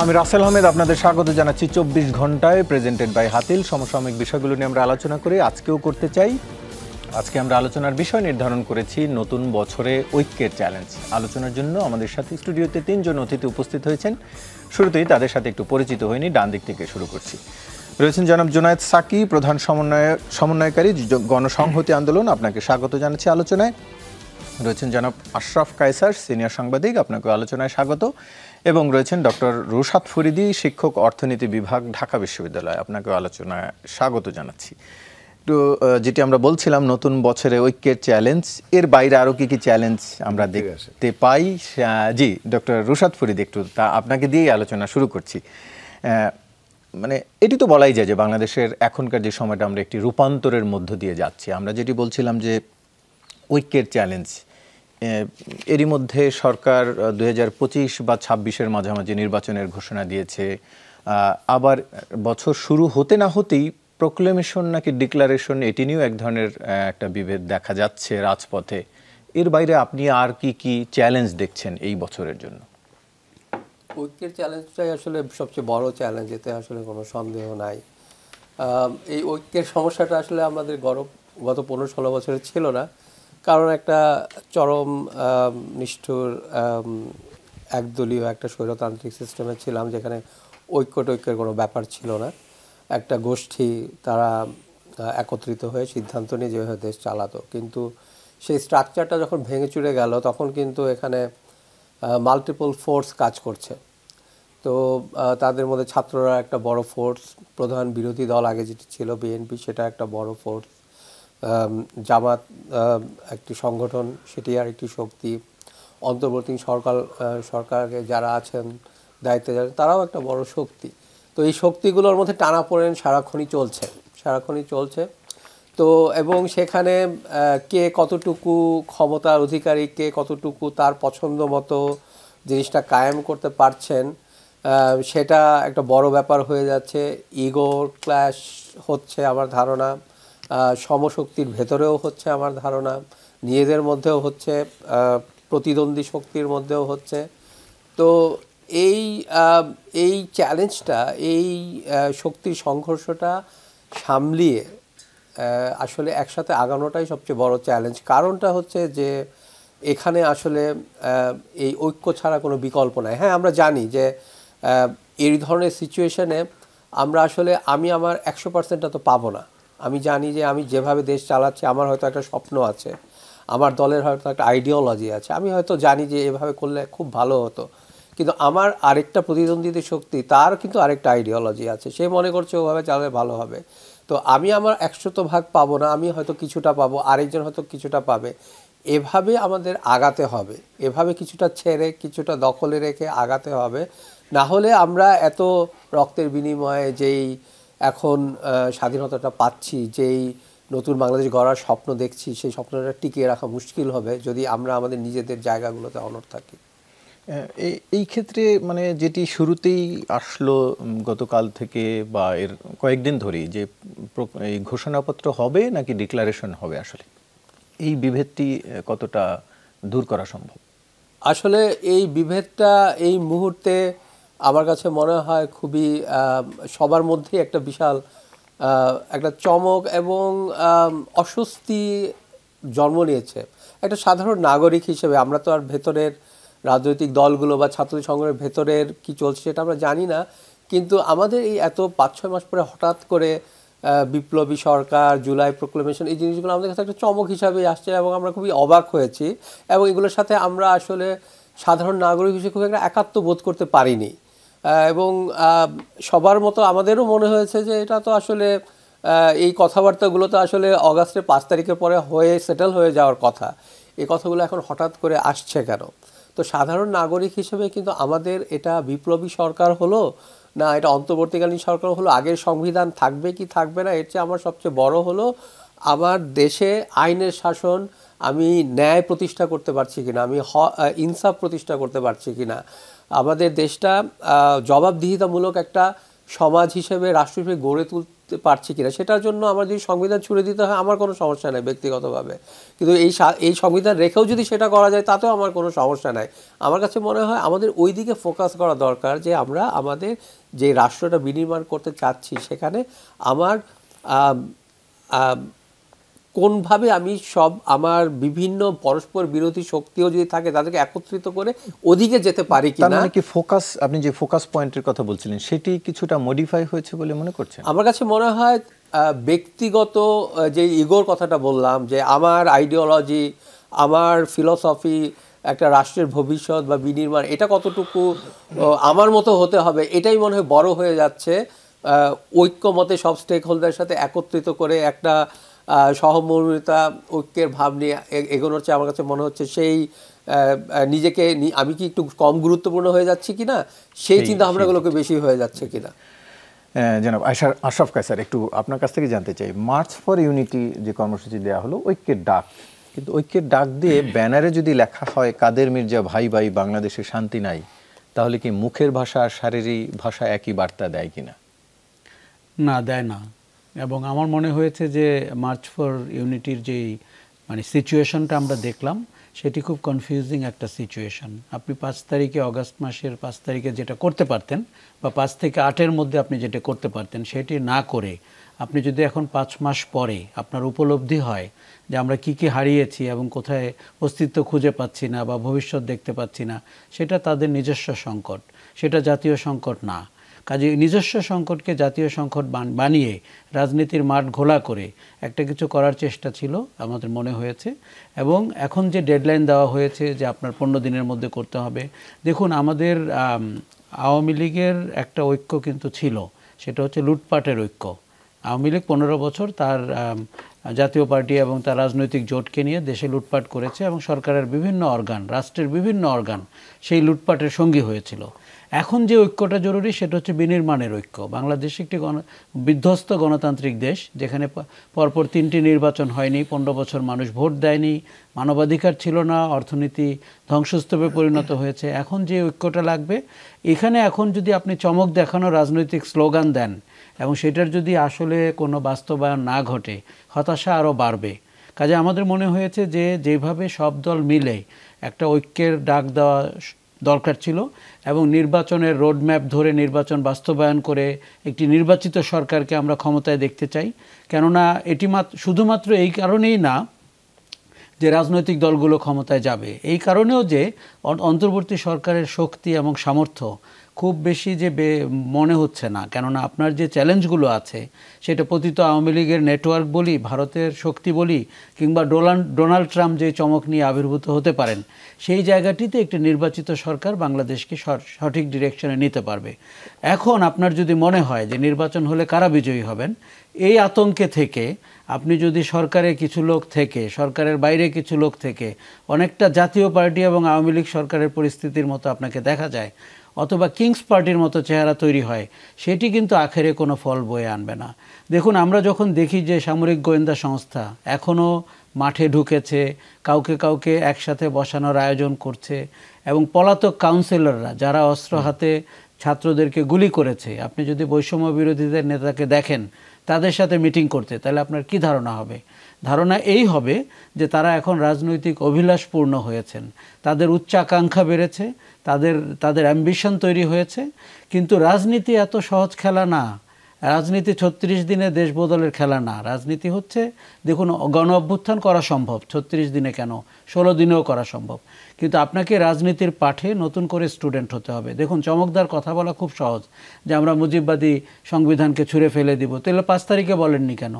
আমি রাসেল আহমেদ আপনাদের স্বাগত জানাচ্ছি 24 ঘন্টায় প্রেজেন্টেড বাই হাতিল। সমসাময়িক বিষয়গুলো নিয়ে আমরা আলোচনা করি, আজকেও করতে চাই। আজকে আমরা আলোচনার বিষয় নির্ধারণ করেছি নতুন বছরে ঐক্যের চ্যালেঞ্জ। আলোচনার জন্য আমাদের সাথে স্টুডিওতে 3 জন অতিথি উপস্থিত হয়েছেন। শুরুতেই তাদের সাথে একটু পরিচিত হয়নি, ডান দিক থেকে শুরু করছি। রয়েছেন জনাব জুনায়েদ সাকি, প্রধান সমন্বয়কারী গণসংহতি আন্দোলন, আপনাকে স্বাগত জানাচ্ছি আলোচনায়। রয়েছেন জনাব আশরাফ কায়সার, সিনিয়র সাংবাদিক, আপনাকে আলোচনায় স্বাগত। এবং রয়েছেন ডক্টর রুশাদ ফরিদি, শিক্ষক, অর্থনীতি বিভাগ, ঢাকা বিশ্ববিদ্যালয়, আপনাকে আলোচনায় স্বাগত জানাচ্ছি। তো যেটি আমরা বলছিলাম নতুন বছরে ঐক্যের চ্যালেঞ্জ, এর বাইরে আরও কি কি চ্যালেঞ্জ আমরা দেখতে পাই? জি ডক্টর রুশাদ ফরিদি, একটু তা আপনাকে দিয়েই আলোচনা শুরু করছি। মানে এটি তো বলাই যায় যে বাংলাদেশের এখনকার যে সময়টা আমরা একটি রূপান্তরের মধ্য দিয়ে যাচ্ছি। আমরা যেটি বলছিলাম যে ঐক্যের চ্যালেঞ্জ, এরই মধ্যে সরকার 2025 বা 26-এর মাঝামাঝি নির্বাচনের ঘোষণা দিয়েছে। আবার বছর শুরু হতে না হতেই প্রোক্লেমেশন নাকি ডিক্লারেশন, এটি নিয়েও এক ধরনের একটা বিভেদ দেখা যাচ্ছে রাজপথে। এর বাইরে আপনি আর কি কি চ্যালেঞ্জ দেখছেন এই বছরের জন্য? ঐক্যের চ্যালেঞ্জটাই আসলে সবচেয়ে বড় চ্যালেঞ্জ, এতে আসলে কোনো সন্দেহ নাই। এই ঐক্যের সমস্যাটা আসলে আমাদের গত 15-16 বছরে ছিল না, কারণ একটা চরম নিষ্ঠুর একদলীয় একটা স্বৈরতান্ত্রিক সিস্টেমে ছিলাম, যেখানে ঐক্যের কোনো ব্যাপার ছিল না। একটা গোষ্ঠী তারা একত্রিত হয়ে সিদ্ধান্ত নিয়ে যেভাবে দেশ চালাতো, কিন্তু সেই স্ট্রাকচারটা যখন ভেঙে চুরে গেল, তখন কিন্তু এখানে মাল্টিপল ফোর্স কাজ করছে। তো তাদের মধ্যে ছাত্ররা একটা বড় ফোর্স, প্রধান বিরোধী দল আগে যেটি ছিল বিএনপি, সেটা একটা বড় ফোর্স, জামাত একটি সংগঠন, সেটি আর একটি শক্তি, অন্তর্বর্তী সরকারে যারা আছেন দায়িত্বে যারা, তারাও একটা বড় শক্তি। তো এই শক্তিগুলোর মধ্যে টানাপোড়েন সারাক্ষণই চলছে। তো এবং সেখানে কে কতটুকু ক্ষমতার অধিকারী, কে কতটুকু তার পছন্দ মতো জিনিসটা কায়েম করতে পারছেন, সেটা একটা বড় ব্যাপার হয়ে যাচ্ছে। ইগো ক্ল্যাশ হচ্ছে আমার ধারণা, সমশক্তির ভেতরেও হচ্ছে আমার ধারণা, নিজেদের মধ্যেও হচ্ছে, প্রতিদ্বন্দ্বী শক্তির মধ্যেও হচ্ছে। তো এই চ্যালেঞ্জটা, এই শক্তির সংঘর্ষটা সামলিয়ে আসলে একসাথে আগানোটাই সবচেয়ে বড় চ্যালেঞ্জ। কারণটা হচ্ছে যে এখানে আসলে এই ঐক্য ছাড়া কোনো বিকল্প নাই। হ্যাঁ, আমরা জানি যে এই ধরনের সিচুয়েশনে আমরা আসলে আমি আমার 100%টা তো পাবো না। আমি জানি যে আমি যেভাবে দেশ চালাচ্ছি, আমার হয়তো একটা স্বপ্ন আছে, আমার দলের হয়তো একটা আইডিওলজি আছে, আমি হয়তো জানি যে এভাবে করলে খুব ভালো হতো, কিন্তু আমার আরেকটা প্রতিদ্বন্দ্বীদের শক্তি, তার কিন্তু আরেকটা আইডিওলজি আছে, সে মনে করছে ওভাবে চালালে ভালো হবে। তো আমি আমার 100% পাবো না, আমি হয়তো কিছুটা পাবো, আরেকজন হয়তো কিছুটা পাবে। এভাবে আমাদের আগাতে হবে, এভাবে কিছুটা ছেড়ে কিছুটা দখলে রেখে আগাতে হবে। না হলে আমরা এত রক্তের বিনিময়ে যেই এখন স্বাধীনতাটা পাচ্ছি, যেই নতুন বাংলাদেশ গড়ার স্বপ্ন দেখছি, সেই স্বপ্নটা টিকিয়ে রাখা মুশকিল হবে যদি আমরা আমাদের নিজেদের জায়গাগুলোতে অনড় থাকি। এই ক্ষেত্রে মানে যেটি শুরুতেই আসলো গতকাল থেকে বা এর কয়েকদিন ধরেই, যে এই ঘোষণাপত্র হবে নাকি ডিক্লারেশন হবে, আসলে এই বিভেদটি কতটা দূর করা সম্ভব? আসলে এই বিভেদটা এই মুহূর্তে আমার কাছে মনে হয় খুবই সবার মধ্যেই একটা বিশাল একটা চমক এবং অস্বস্তি জন্ম নিয়েছে। একটা সাধারণ নাগরিক হিসেবে আমরা তো আর ভেতরের রাজনৈতিক দলগুলো বা ছাত্র সংগঠনের ভেতরের কি চলছে সেটা আমরা জানি না, কিন্তু আমাদের এই এত 5-6 মাস পরে হঠাৎ করে বিপ্লবী সরকার, জুলাই প্রোক্লেমেশন, এই জিনিসগুলো আমাদের কাছে একটা চমক হিসাবে আসছে এবং আমরা খুবই অবাক হয়েছি। এবং এগুলোর সাথে আমরা আসলে সাধারণ নাগরিক হিসেবে খুব একটা একাত্ম বোধ করতে পারিনি। এবং সবার মতো আমাদেরও মনে হয়েছে যে এটা তো আসলে এই কথাবার্তাগুলো তো আসলে অগাস্টের 5 তারিখের পরে হয়ে সেটেল হয়ে যাওয়ার কথা, এই কথাগুলো এখন হঠাৎ করে আসছে কেন? তো সাধারণ নাগরিক হিসেবে কিন্তু আমাদের এটা বিপ্লবী সরকার হলো না এটা অন্তর্বর্তীকালীন সরকার হলো, আগের সংবিধান থাকবে কি থাকবে না, এর চেয়ে আমার সবচেয়ে বড় হলো আমার দেশে আইনের শাসন, আমি ন্যায় প্রতিষ্ঠা করতে পারছি কিনা, আমি ইনসাফ প্রতিষ্ঠা করতে পারছি কিনা, আমাদের দেশটা জবাবদিহিতামূলক একটা সমাজ হিসেবে, রাষ্ট্র হিসেবে গড়ে করতে পারছি কিনা, সেটার জন্য আমার যদি সংবিধান ছুড়ে দিতে হয় আমার কোনো সমস্যা নেই ব্যক্তিগতভাবে, কিন্তু এই সংবিধান রেখেও যদি সেটা করা যায় তাতেও আমার কোনো সমস্যা নাই। আমার কাছে মনে হয় আমাদের ওই দিকে ফোকাস করা দরকার, যে আমরা আমাদের যে রাষ্ট্রটা বিনির্মাণ করতে চাচ্ছি সেখানে আমার কোনভাবে আমি সব আমার বিভিন্ন পরস্পর বিরোধী শক্তিও যদি থাকে তাদেরকে একত্রিত করে ওদিকে যেতে পারি তার কিনা। মানে কি ফোকাস, আপনি যে ফোকাস পয়েন্টের কথা বলছিলেন সেটি কিছুটা মডিফাই হয়েছে বলে মনে করছেন? আমার কাছে মনে হয় ব্যক্তিগত যে ইগোর কথাটা বললাম, যে আমার আইডিওলজি, আমার ফিলসফি, একটা রাষ্ট্রের ভবিষ্যৎ বা বিনির্মাণ এটা কতটুকু আমার মতো হতে হবে, এটাই মনে হয় বড় হয়ে যাচ্ছে। ঐক্যমতে সব স্টেক হোল্ডারের সাথে একত্রিত করে একটা সহমর্মিতা ঐক্যের ভাব নিয়ে এগোনোর চেয়ে আমার কাছে মনে হচ্ছে সেই নিজেকে আমি কি একটু কম গুরুত্বপূর্ণ হয়ে যাচ্ছি কিনা, সেই চিন্তা ভাবনাগুলোকে বেশি হয়ে যাচ্ছে কিনা। জনাব আশরাফ কায়সার, একটু আপনার কাছ থেকে জানতে চাই, মার্চ ফর ইউনিটি যে কর্মসূচি দেওয়া হলো ঐক্যের ডাক, কিন্তু ঐক্যের ডাক দিয়ে ব্যানারে যদি লেখা হয় কাদের মির্জা ভাই ভাই বাংলাদেশে শান্তি নাই, তাহলে কি মুখের ভাষা আর শারীরিক ভাষা একই বার্তা দেয় কিনা? না, দেয় না। এবং আমার মনে হয়েছে যে মার্চ ফর ইউনিটির যেই মানে সিচুয়েশনটা আমরা দেখলাম সেটি খুব কনফিউজিং একটা সিচুয়েশন। আপনি 5 তারিখে, অগাস্ট মাসের 5 তারিখে যেটা করতে পারতেন বা 5 থেকে 8-এর মধ্যে আপনি যেটা করতে পারতেন সেটি না করে আপনি যদি এখন 5 মাস পরে আপনার উপলব্ধি হয় যে আমরা কি কি হারিয়েছি এবং কোথায় অস্তিত্ব খুঁজে পাচ্ছি না বা ভবিষ্যৎ দেখতে পাচ্ছি না, সেটা তাদের নিজস্ব সংকট, সেটা জাতীয় সংকট না। কাজে নিজস্ব সংকটকে জাতীয় সংকট বানিয়ে রাজনীতির মাঠ ঘোলা করে একটা কিছু করার চেষ্টা ছিল আমাদের মনে হয়েছে। এবং এখন যে ডেডলাইন দেওয়া হয়েছে যে আপনার 15 দিনের মধ্যে করতে হবে, দেখুন আমাদের আওয়ামী লীগের একটা ঐক্য কিন্তু ছিল, সেটা হচ্ছে লুটপাটের ঐক্য। আওয়ামী লীগ 15 বছর তার জাতীয় পার্টি এবং তার রাজনৈতিক জোটকে নিয়ে দেশে লুটপাট করেছে এবং সরকারের বিভিন্ন অর্গান, রাষ্ট্রের বিভিন্ন অর্গান সেই লুটপাটের সঙ্গী হয়েছিল। এখন যে ঐক্যটা জরুরি সেটা হচ্ছে বিনির্মাণের ঐক্য। বাংলাদেশ একটি বিধ্বস্ত গণতান্ত্রিক দেশ, যেখানে পরপর 3টি নির্বাচন হয়নি, 15 বছর মানুষ ভোট দেয়নি, মানবাধিকার ছিল না, অর্থনীতি ধ্বংসস্তূপে পরিণত হয়েছে। এখন যে ঐক্যটা লাগবে, এখানে এখন যদি আপনি চমক দেখানো রাজনৈতিক স্লোগান দেন এবং সেটার যদি আসলে কোনো বাস্তবায়ন না ঘটে, হতাশা আরও বাড়বে। কাজে আমাদের মনে হয়েছে যে যেভাবে সব দল মিলে একটা ঐক্যের ডাক দেওয়া দরকার ছিল এবং নির্বাচনের রোডম্যাপ ধরে নির্বাচন বাস্তবায়ন করে একটি নির্বাচিত সরকারকে আমরা ক্ষমতায় দেখতে চাই। কেননা এটি শুধুমাত্র এই কারণেই না যে রাজনৈতিক দলগুলো ক্ষমতায় যাবে, এই কারণেও যে অন্তর্বর্তী সরকারের শক্তি এবং সামর্থ্য খুব বেশি যে মনে হচ্ছে না। কেননা আপনার যে চ্যালেঞ্জগুলো আছে সেটা পতিত আওয়ামী লীগের নেটওয়ার্ক বলি, ভারতের শক্তি বলি, কিংবা ডোনাল্ড ট্রাম্প যে চমক নিয়ে আবির্ভূত হতে পারেন, সেই জায়গাটিতে একটি নির্বাচিত সরকার বাংলাদেশকে সঠিক ডিরেকশনে নিতে পারবে। এখন আপনার যদি মনে হয় যে নির্বাচন হলে কারা বিজয়ী হবেন, এই আতঙ্কে থেকে আপনি যদি সরকারে কিছু লোক থেকে, সরকারের বাইরে কিছু লোক থেকে অনেকটা জাতীয় পার্টি এবং আওয়ামী লীগ সরকারের পরিস্থিতির মতো আপনাকে দেখা যায়, অথবা কিংস পার্টির মতো চেহারা তৈরি হয়, সেটি কিন্তু আখেরে কোনো ফল বয়ে আনবে না। দেখুন, আমরা যখন দেখি যে সামরিক গোয়েন্দা সংস্থা এখনও মাঠে ঢুকেছে, কাউকে কাউকে একসাথে বসানোর আয়োজন করছে, এবং পলাতক কাউন্সিলররা যারা অস্ত্র হাতে ছাত্রদেরকে গুলি করেছে, আপনি যদি বৈষম্য বিরোধীদের নেতাকে দেখেন তাদের সাথে মিটিং করতে, তাহলে আপনার কি ধারণা হবে? ধারণা এই হবে যে তারা এখন রাজনৈতিক অভিলাষপূর্ণ হয়েছেন, তাদের উচ্চাকাঙ্ক্ষা বেড়েছে, তাদের অ্যাম্বিশন তৈরি হয়েছে। কিন্তু রাজনীতি এত সহজ খেলা না। রাজনীতি 36 দিনে দেশ বদলের খেলা না। রাজনীতি হচ্ছে, দেখুন, গণ অভ্যুত্থান করা সম্ভব 36 দিনে, কেন 16 দিনেও করা সম্ভব, কিন্তু আপনাকে রাজনীতির পাঠে নতুন করে স্টুডেন্ট হতে হবে। দেখুন, চমকদার কথা বলা খুব সহজ যে আমরা মুজিববাদী সংবিধানকে ছুঁড়ে ফেলে দিব, তাহলে 5 তারিখে বলেননি কেন?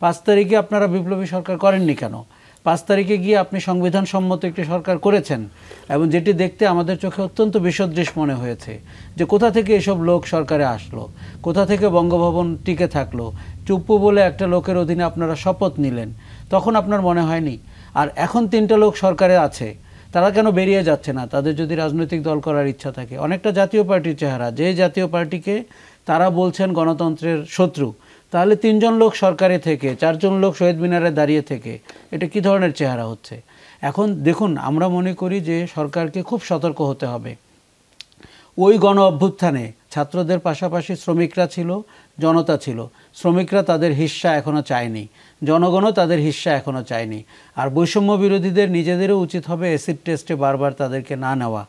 5 তারিখে আপনারা বিপ্লবী সরকার করেননি কেন? 5 তারিখে গিয়ে আপনি সংবিধান সম্মত একটি সরকার করেছেন, এবং যেটি দেখতে আমাদের চোখে অত্যন্ত বিসদৃশ মনে হয়েছে যে কোথা থেকে এসব লোক সরকারে আসলো, কোথা থেকে বঙ্গভবন টিকে থাকলো, চুপ্পু বলে একটা লোকের অধীনে আপনারা শপথ নিলেন, তখন আপনার মনে হয়নি? আর এখন 3টা লোক সরকারে আছে, তারা কেন বেরিয়ে যাচ্ছে না? তাদের যদি রাজনৈতিক দল করার ইচ্ছা থাকে, অনেকটা জাতীয় পার্টির চেহারা, যে জাতীয় পার্টিকে তারা বলছেন গণতন্ত্রের শত্রু, তাহলে 3 জন লোক সরকারে থেকে, 4 জন লোক শহীদ মিনারে দাঁড়িয়ে থেকে, এটা কি ধরনের চেহারা হচ্ছে? এখন দেখুন, আমরা মনে করি যে সরকারকে খুব সতর্ক হতে হবে। ওই গণ অভ্যুত্থানে ছাত্রদের পাশাপাশি শ্রমিকরা ছিল, জনতা ছিল। শ্রমিকরা তাদের হিস্সা এখনও চায়নি, জনগণও তাদের হিস্সা এখনও চায়নি। আর বৈষম্য বিরোধীদের নিজেদেরও উচিত হবে অ্যাসিড টেস্টে বারবার তাদেরকে না নেওয়া।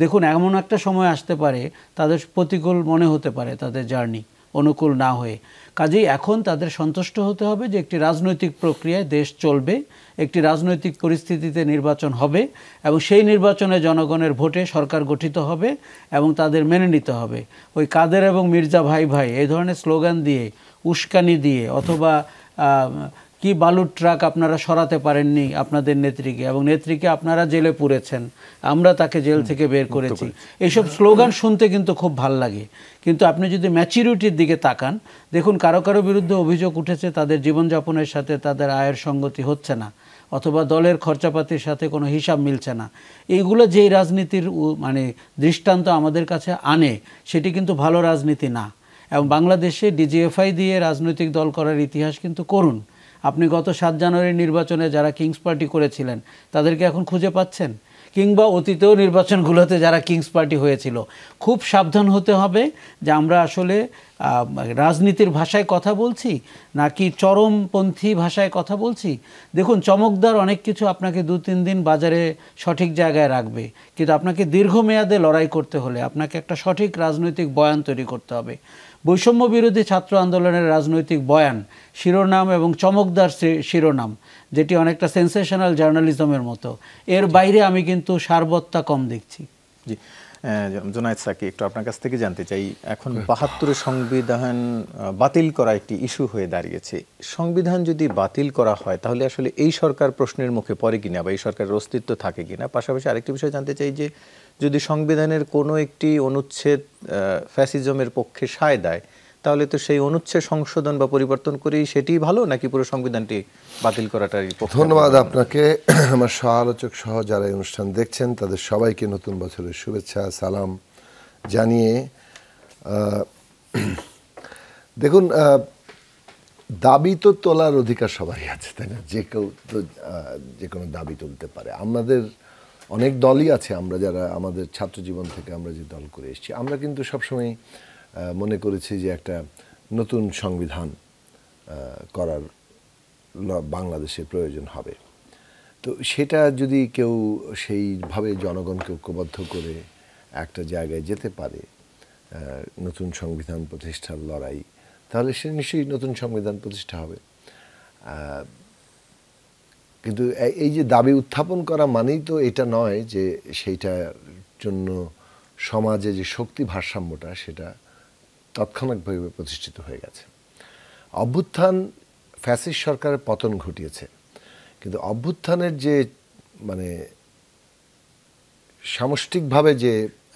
দেখুন, এমন একটা সময় আসতে পারে তাদের প্রতিকূল মনে হতে পারে তাদের জার্নি, অনুকূল না হয়ে। কাজেই এখন তাদের সন্তুষ্ট হতে হবে যে একটি রাজনৈতিক প্রক্রিয়ায় দেশ চলবে, একটি রাজনৈতিক পরিস্থিতিতে নির্বাচন হবে এবং সেই নির্বাচনে জনগণের ভোটে সরকার গঠিত হবে এবং তাদের মেনে নিতে হবে। ওই কাদের এবং মির্জা ভাই ভাই এই ধরনের স্লোগান দিয়ে, উস্কানি দিয়ে, অথবা কি বালুর ট্রাক আপনারা সরাতে পারেননি আপনাদের নেত্রীকে, এবং নেত্রীকে আপনারা জেলে পুরেছেন, আমরা তাকে জেল থেকে বের করেছি, এইসব স্লোগান শুনতে কিন্তু খুব ভাল লাগে। কিন্তু আপনি যদি ম্যাচুরিটির দিকে তাকান, দেখুন কারো কারো বিরুদ্ধে অভিযোগ উঠেছে তাদের জীবনযাপনের সাথে তাদের আয়ের সঙ্গতি হচ্ছে না, অথবা দলের খরচাপাতির সাথে কোনো হিসাব মিলছে না। এইগুলো যেই রাজনীতির মানে দৃষ্টান্ত আমাদের কাছে আনে, সেটি কিন্তু ভালো রাজনীতি না। এবং বাংলাদেশে ডিজিএফআই দিয়ে রাজনৈতিক দল করার ইতিহাস কিন্তু করুন। আপনি গত 7 জানুয়ারি নির্বাচনে যারা কিংস পার্টি করেছিলেন তাদেরকে এখন খুঁজে পাচ্ছেন? কিংবা অতীতেও নির্বাচনগুলোতে যারা কিংস পার্টি হয়েছিল, খুব সাবধান হতে হবে যে আমরা আসলে রাজনীতির ভাষায় কথা বলছি নাকি চরমপন্থী ভাষায় কথা বলছি। দেখুন, চমকদার অনেক কিছু আপনাকে 2-3 দিন বাজারে সঠিক জায়গায় রাখবে, কিন্তু আপনাকে দীর্ঘমেয়াদে লড়াই করতে হলে আপনাকে একটা সঠিক রাজনৈতিক বয়ান তৈরি করতে হবে। বৈষম্য বিরোধী ছাত্র আন্দোলনের রাজনৈতিক বয়ান, শিরোনাম এবং চমকদার শিরোনাম, যেটি অনেকটা সেন্সেশনাল জার্নালিজমের মতো, এর বাইরে আমি কিন্তু সারবত্তা কম দেখছি। জি, জুনায়েদ সাকি, একটু আপনার কাছ থেকে জানতে চাই, এখন 72 সংবিধান বাতিল করা একটি ইস্যু হয়ে দাঁড়িয়েছে। সংবিধান যদি বাতিল করা হয় তাহলে আসলে এই সরকার প্রশ্নের মুখে পড়ে কিনা বা এই সরকারের অস্তিত্ব থাকে কিনা? পাশাপাশি আরেকটি বিষয় জানতে চাই যে যদি সংবিধানের কোনো একটি অনুচ্ছেদ ফ্যাসিজমের পক্ষে সায় দেয়, তাহলে তো সেই অনুচ্ছেদ সংশোধন বা পরিবর্তন করেই সেটি ভালো, নাকি পুরো সংবিধানটি বাতিল করাটাই? ধন্যবাদ আপনাকে, আমার সহ-আলোচক সহ যারা এই অনুষ্ঠান দেখছেন তাদের সবাইকে নতুন বছরের শুভেচ্ছা সালাম জানিয়ে, দেখুন, দাবি তো তোলার অধিকার সবাই আছে, তাই না? যে কেউ তো যে কোনো দাবি তুলতে পারে। আমাদের অনেক দলই আছে, আমরা যারা আমাদের ছাত্র জীবন থেকে আমরা যে দল করে এসেছি, আমরা কিন্তু সবসময় মনে করেছি যে একটা নতুন সংবিধান করার বাংলাদেশে প্রয়োজন হবে। তো সেটা যদি কেউ সেইভাবে জনগণকে ঐক্যবদ্ধ করে একটা জায়গায় যেতে পারে, নতুন সংবিধান প্রতিষ্ঠার লড়াই, তাহলে সে নিশ্চয়ই নতুন সংবিধান প্রতিষ্ঠা হবে। কিন্তু এই যে দাবি উত্থাপন করা মানেই তো এটা নয় যে সেইটার জন্য সমাজে যে শক্তি ভারসাম্যটা সেটা তাৎক্ষণিকভাবে প্রতিষ্ঠিত হয়ে গেছে। অভ্যুত্থান ফ্যাসিস্ট সরকারের পতন ঘটিয়েছে, কিন্তু অভ্যুত্থানের যে মানে সামষ্টিকভাবে যে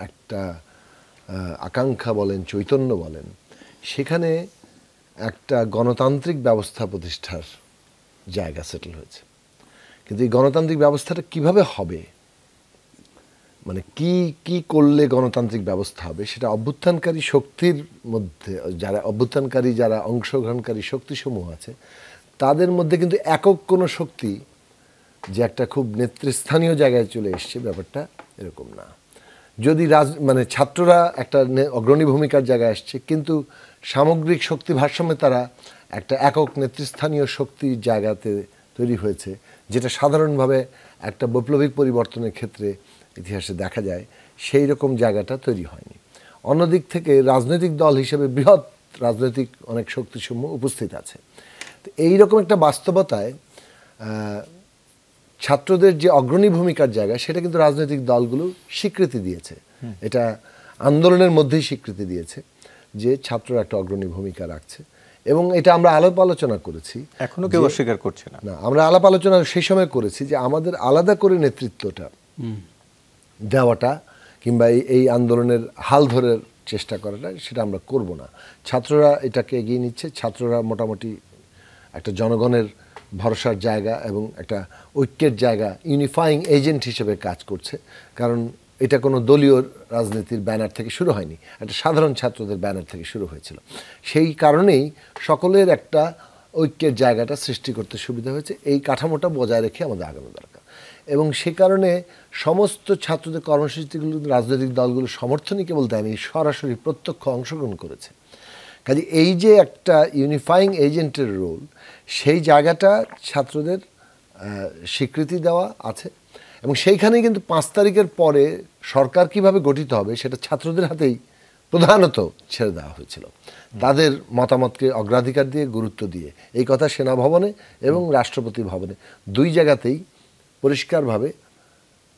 একটা আকাঙ্ক্ষা বলেন, চৈতন্য বলেন, সেখানে একটা গণতান্ত্রিক ব্যবস্থা প্রতিষ্ঠার জায়গা সেটেল হয়েছে। কিন্তু এই গণতান্ত্রিক ব্যবস্থাটা কিভাবে হবে, মানে কি করলে গণতান্ত্রিক ব্যবস্থা হবে, সেটা অভ্যুত্থানকারী শক্তির মধ্যে, যারা অংশগ্রহণকারী শক্তিসমূহ আছে তাদের মধ্যে কিন্তু একক কোনো শক্তি যে একটা খুব নেতৃস্থানীয় জায়গায় চলে এসছে, ব্যাপারটা এরকম না। যদি মানে ছাত্ররা একটা অগ্রণী ভূমিকার জায়গায় আসছে, কিন্তু সামগ্রিক শক্তি ভারসাম্যে তারা একটা একক নেতৃস্থানীয় শক্তির জায়গাতে তৈরি হয়েছে, যেটা সাধারণভাবে একটা বৈপ্লবিক পরিবর্তনের ক্ষেত্রে ইতিহাসে দেখা যায়, সেই রকম জায়গাটা তৈরি হয়নি। অন্যদিক থেকে রাজনৈতিক দল হিসেবে বৃহৎ রাজনৈতিক অনেক শক্তিসমূহ উপস্থিত আছে। তো এইরকম একটা বাস্তবতায় ছাত্রদের যে অগ্রণী ভূমিকার জায়গা, সেটা কিন্তু রাজনৈতিক দলগুলো স্বীকৃতি দিয়েছে। এটা আন্দোলনের মধ্যেই স্বীকৃতি দিয়েছে যে ছাত্ররা একটা অগ্রণী ভূমিকা রাখছে, এবং এটা আমরা আলাপ আলোচনা করেছি। এখনো কেউ অস্বীকার করছে না। আমরা আলাপ আলোচনা সেই সময় করেছি যে আমাদের আলাদা করে নেতৃত্বটা দেওয়াটা কিংবা এই আন্দোলনের হাল ধরার চেষ্টা করাটা, সেটা আমরা করব না। ছাত্ররা এটাকে এগিয়ে নিচ্ছে, ছাত্ররা মোটামুটি একটা জনগণের ভরসার জায়গা এবং একটা ঐক্যের জায়গা, ইউনিফাইং এজেন্ট হিসেবে কাজ করছে। কারণ এটা কোনো দলীয় রাজনীতির ব্যানার থেকে শুরু হয়নি, একটা সাধারণ ছাত্রদের ব্যানার থেকে শুরু হয়েছিল। সেই কারণেই সকলের একটা ঐক্যের জায়গাটা সৃষ্টি করতে সুবিধা হয়েছে। এই কাঠামোটা বজায় রেখে আমাদের আগানো দরকার, এবং সে কারণে সমস্ত ছাত্রদের কর্মসূচিগুলো রাজনৈতিক দলগুলো সমর্থনই কেবল দেয়নি, সরাসরি প্রত্যক্ষ অংশগ্রহণ করেছে। কাজে এই যে একটা ইউনিফাইং এজেন্টের রোল, সেই জায়গাটা ছাত্রদের স্বীকৃতি দেওয়া আছে এবং সেইখানেই কিন্তু 5 তারিখের পরে সরকার কিভাবে গঠিত হবে সেটা ছাত্রদের হাতেই প্রধানত ছেড়ে দেওয়া হয়েছিল, তাদের মতামতকে অগ্রাধিকার দিয়ে, গুরুত্ব দিয়ে। এই কথা সেনা ভবনে এবং রাষ্ট্রপতি ভবনে 2 জায়গাতেই পরিষ্কারভাবে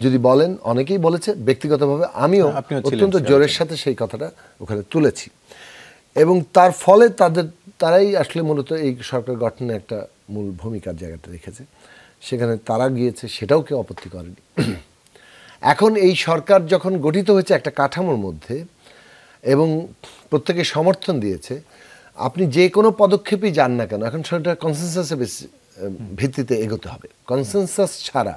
যদি বলেন, অনেকেই বলেছে, ব্যক্তিগতভাবে আমিও অত্যন্ত জোরের সাথে সেই কথাটা ওখানে তুলেছি এবং তার ফলে তারাই আসলে মূলত এই সরকার গঠনে একটা মূল ভূমিকার জায়গাটা রেখেছে। সেখানে তারা গিয়েছে, সেটাও কেউ আপত্তি করেনি। এখন এই সরকার যখন গঠিত হয়েছে একটা কাঠামোর মধ্যে এবং প্রত্যেকে সমর্থন দিয়েছে, আপনি যে কোনো পদক্ষেপই যান না কেন এখন সেটা কনসেনসাসের ভিত্তিতে এগোতে হবে। কনসেনসাস ছাড়া,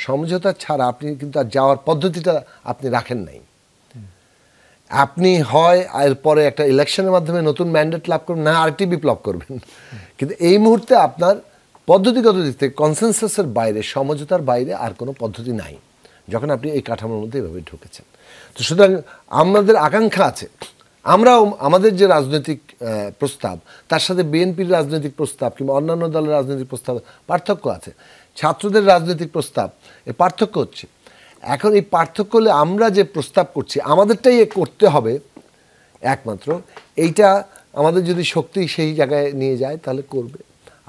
সমঝোতা ছাড়া আপনি কিন্তু আর যাওয়ার পদ্ধতিটা আপনি রাখেন নাই। আপনি হয় এরপরে একটা ইলেকশনের মাধ্যমে নতুন ম্যান্ডেট লাভ করবেন, না আরেকটি বিপ্লব করবেন, কিন্তু এই মুহূর্তে আপনার পদ্ধতিগত দিক থেকে কনসেনসাসের বাইরে, সমঝোতার বাইরে আর কোনো পদ্ধতি নাই যখন আপনি এই কাঠামোর মধ্যে এভাবে ঢুকেছেন। তো সুতরাং আমাদের আকাঙ্ক্ষা আছে, আমরাও আমাদের যে রাজনৈতিক প্রস্তাব তার সাথে বিএনপির রাজনৈতিক প্রস্তাব কিংবা অন্যান্য দলের রাজনৈতিক প্রস্তাব পার্থক্য আছে, ছাত্রদের রাজনৈতিক প্রস্তাব এর পার্থক্য হচ্ছে। এখন এই পার্থক্য হলে আমরা যে প্রস্তাব করছি আমাদেরটাই করতে হবে একমাত্র, এইটা আমাদের যদি শক্তি সেই জায়গায় নিয়ে যায় তাহলে করবে,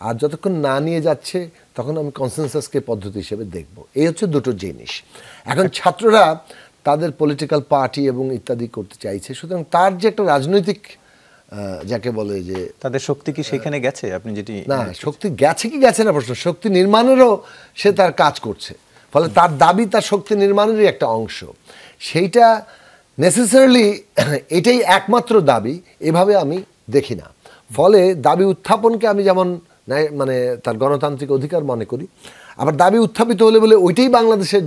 আর যতক্ষণ না নিয়ে যাচ্ছে তখন আমি কনসেনসাসকে পদ্ধতি হিসেবে দেখব। এই হচ্ছে দুটো জিনিস। এখন ছাত্ররা তাদের পলিটিক্যাল পার্টি এবং ইত্যাদি করতে চাইছে, সুতরাং তার যে একটা রাজনৈতিক যাকে বলে যে তাদের শক্তি কি সেখানে গেছে, আপনি যেটি না শক্তি গেছে কি গেছে না প্রশ্ন, শক্তি নির্মাণেরও সে তার কাজ করছে, ফলে তার দাবি তার শক্তি নির্মাণেরই একটা অংশ। সেইটা নেসেসারিলি এটাই একমাত্র দাবি এভাবে আমি দেখি না। ফলে দাবি উত্থাপনকে আমি যেমন মানে তার গণতান্ত্রিক অধিকার মনে করি, আবার দাবি উত্থাপিত হলে বলে ওইটাই বাংলাদেশের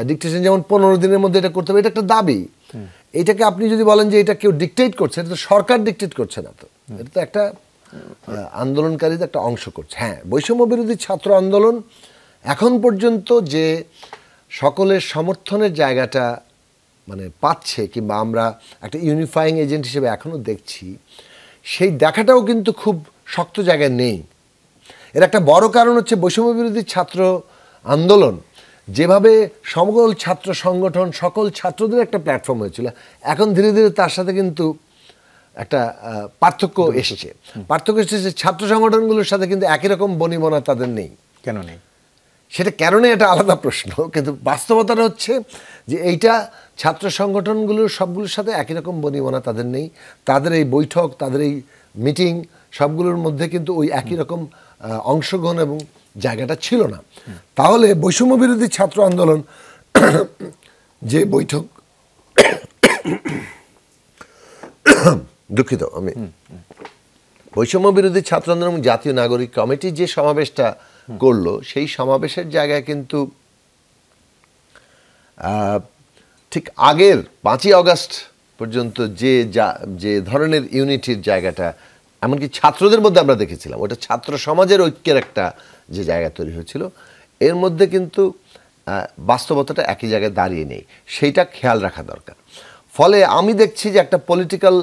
ডিকটেশন, যেমন 15 দিনের মধ্যে এটা করতে হবে, এটা একটা দাবি। এটাকে আপনি যদি বলেন যে এটা কেউ ডিকটেট করছে, এটা তো সরকার ডিকটেট করছে না, তো এটা তো একটা আন্দোলনকারীদের একটা অংশ করছে। হ্যাঁ, বৈষম্য বিরোধী ছাত্র আন্দোলন এখন পর্যন্ত যে সকলের সমর্থনের জায়গাটা মানে পাচ্ছে কিংবা আমরা একটা ইউনিফাইং এজেন্ট হিসেবে এখনও দেখছি, সেই দেখাটাও কিন্তু খুব শক্ত জায়গায় নেই। এর একটা বড় কারণ হচ্ছে বৈষম্য বিরোধী ছাত্র আন্দোলন যেভাবে সকল ছাত্র সংগঠন, সকল ছাত্রদের একটা প্ল্যাটফর্ম হয়েছিল, এখন ধীরে ধীরে তার সাথে কিন্তু একটা পার্থক্য এসেছে। পার্থক্য এসেছে ছাত্র সংগঠনগুলোর সাথে কিন্তু একই রকম বনিবনা তাদের নেই। কেন নেই সেটা কারণে এটা আলাদা প্রশ্ন, কিন্তু বাস্তবতাটা হচ্ছে যে এইটা ছাত্র সংগঠনগুলোর সবগুলোর সাথে একই রকম বনিবনা তাদের নেই। তাদের এই বৈঠক, তাদের এই মিটিং সবগুলোর মধ্যে কিন্তু ওই একই রকম অংশগ্রহণ এবং জায়গাটা ছিল না। তাহলে বৈষম্য বিরোধী ছাত্র আন্দোলন যে বৈঠক, দুঃখিত আমি, বৈষম্য বিরোধী ছাত্র আন্দোলন এবং জাতীয় নাগরিক কমিটি যে সমাবেশটা করলো, সেই সমাবেশের জায়গায় কিন্তু ঠিক আগের 5ই আগস্ট পর্যন্ত যে ধরনের ইউনিটির জায়গাটা এমনকি ছাত্রদের মধ্যে আমরা দেখেছিলাম, ওটা ছাত্র সমাজের ঐক্যের একটা যে জায়গা তৈরি হয়েছিল, এর মধ্যে কিন্তু বাস্তবতাটা একই জায়গায় দাঁড়িয়ে নেই, সেইটা খেয়াল রাখা দরকার। ফলে আমি দেখছি যে একটা পলিটিক্যাল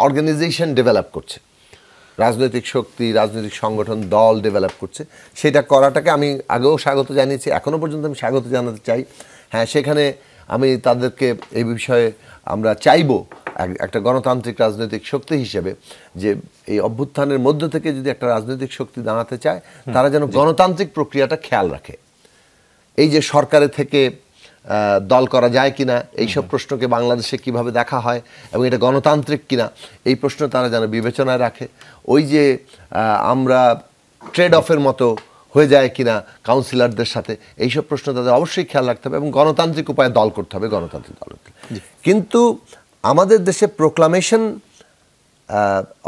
অর্গানাইজেশন ডেভেলপ করছে, রাজনৈতিক শক্তি, রাজনৈতিক সংগঠন, দল ডেভেলপ করছে। সেটা করাটাকে আমি আগেও স্বাগত জানিয়েছি, এখনও পর্যন্ত আমি স্বাগত জানাতে চাই। হ্যাঁ, সেখানে আমি তাদেরকে এই বিষয়ে আমরা চাইব একটা গণতান্ত্রিক রাজনৈতিক শক্তি হিসেবে যে এই অভ্যুত্থানের মধ্য থেকে যদি একটা রাজনৈতিক শক্তি দাঁড়াতে চায়, তারা যেন গণতান্ত্রিক প্রক্রিয়াটা খেয়াল রাখে। এই যে সরকারের থেকে দল করা যায় কিনা, এইসব প্রশ্নকে বাংলাদেশে কিভাবে দেখা হয় এবং এটা গণতান্ত্রিক কিনা, এই প্রশ্ন তারা যেন বিবেচনায় রাখে। ওই যে আমরা ট্রেড অফের মতো হয়ে যায় কিনা কাউন্সিলরদের সাথে, এইসব প্রশ্ন তাদের অবশ্যই খেয়াল রাখতে হবে এবং গণতান্ত্রিক উপায়ে দল করতে হবে, গণতান্ত্রিক দল। কিন্তু আমাদের দেশে প্রোক্লামেশন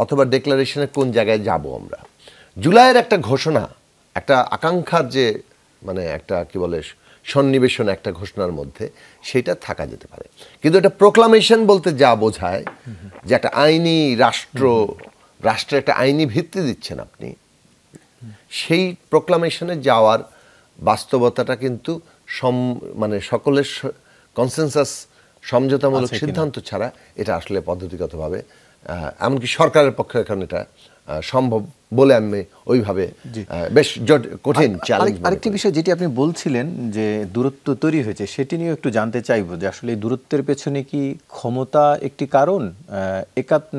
অথবা ডিক্লারেশনের কোন জায়গায় যাব আমরা? জুলাইয়ের একটা ঘোষণা, একটা আকাঙ্ক্ষার যে মানে একটা কি বলে সন্নিবেশন একটা ঘোষণার মধ্যে, সেটা থাকা যেতে পারে। কিন্তু এটা প্রোক্লামেশন বলতে যা বোঝায় যে একটা আইনি রাষ্ট্রের একটা আইনি ভিত্তি দিচ্ছেন আপনি, সেই প্রোক্লামেশনে যাওয়ার বাস্তবতাটা কিন্তু মানে সকলের কনসেনসাস সমঝোতামূলক সিদ্ধান্ত ছাড়া এটা আসলে পদ্ধতিগতভাবে এমনকি সরকারের পক্ষে এখন এটা সম্ভব বলে আমি ওইভাবে বেশ কঠিন চ্যালেঞ্জ। আরেকটি বিষয় যেটি আপনি বলছিলেন যে দূরত্ব তৈরি হয়েছে, সেটি নিয়ে একটু জানতে চাইবো যে আসলে এই দূরত্বের পেছনে কি ক্ষমতা একটি কারণ,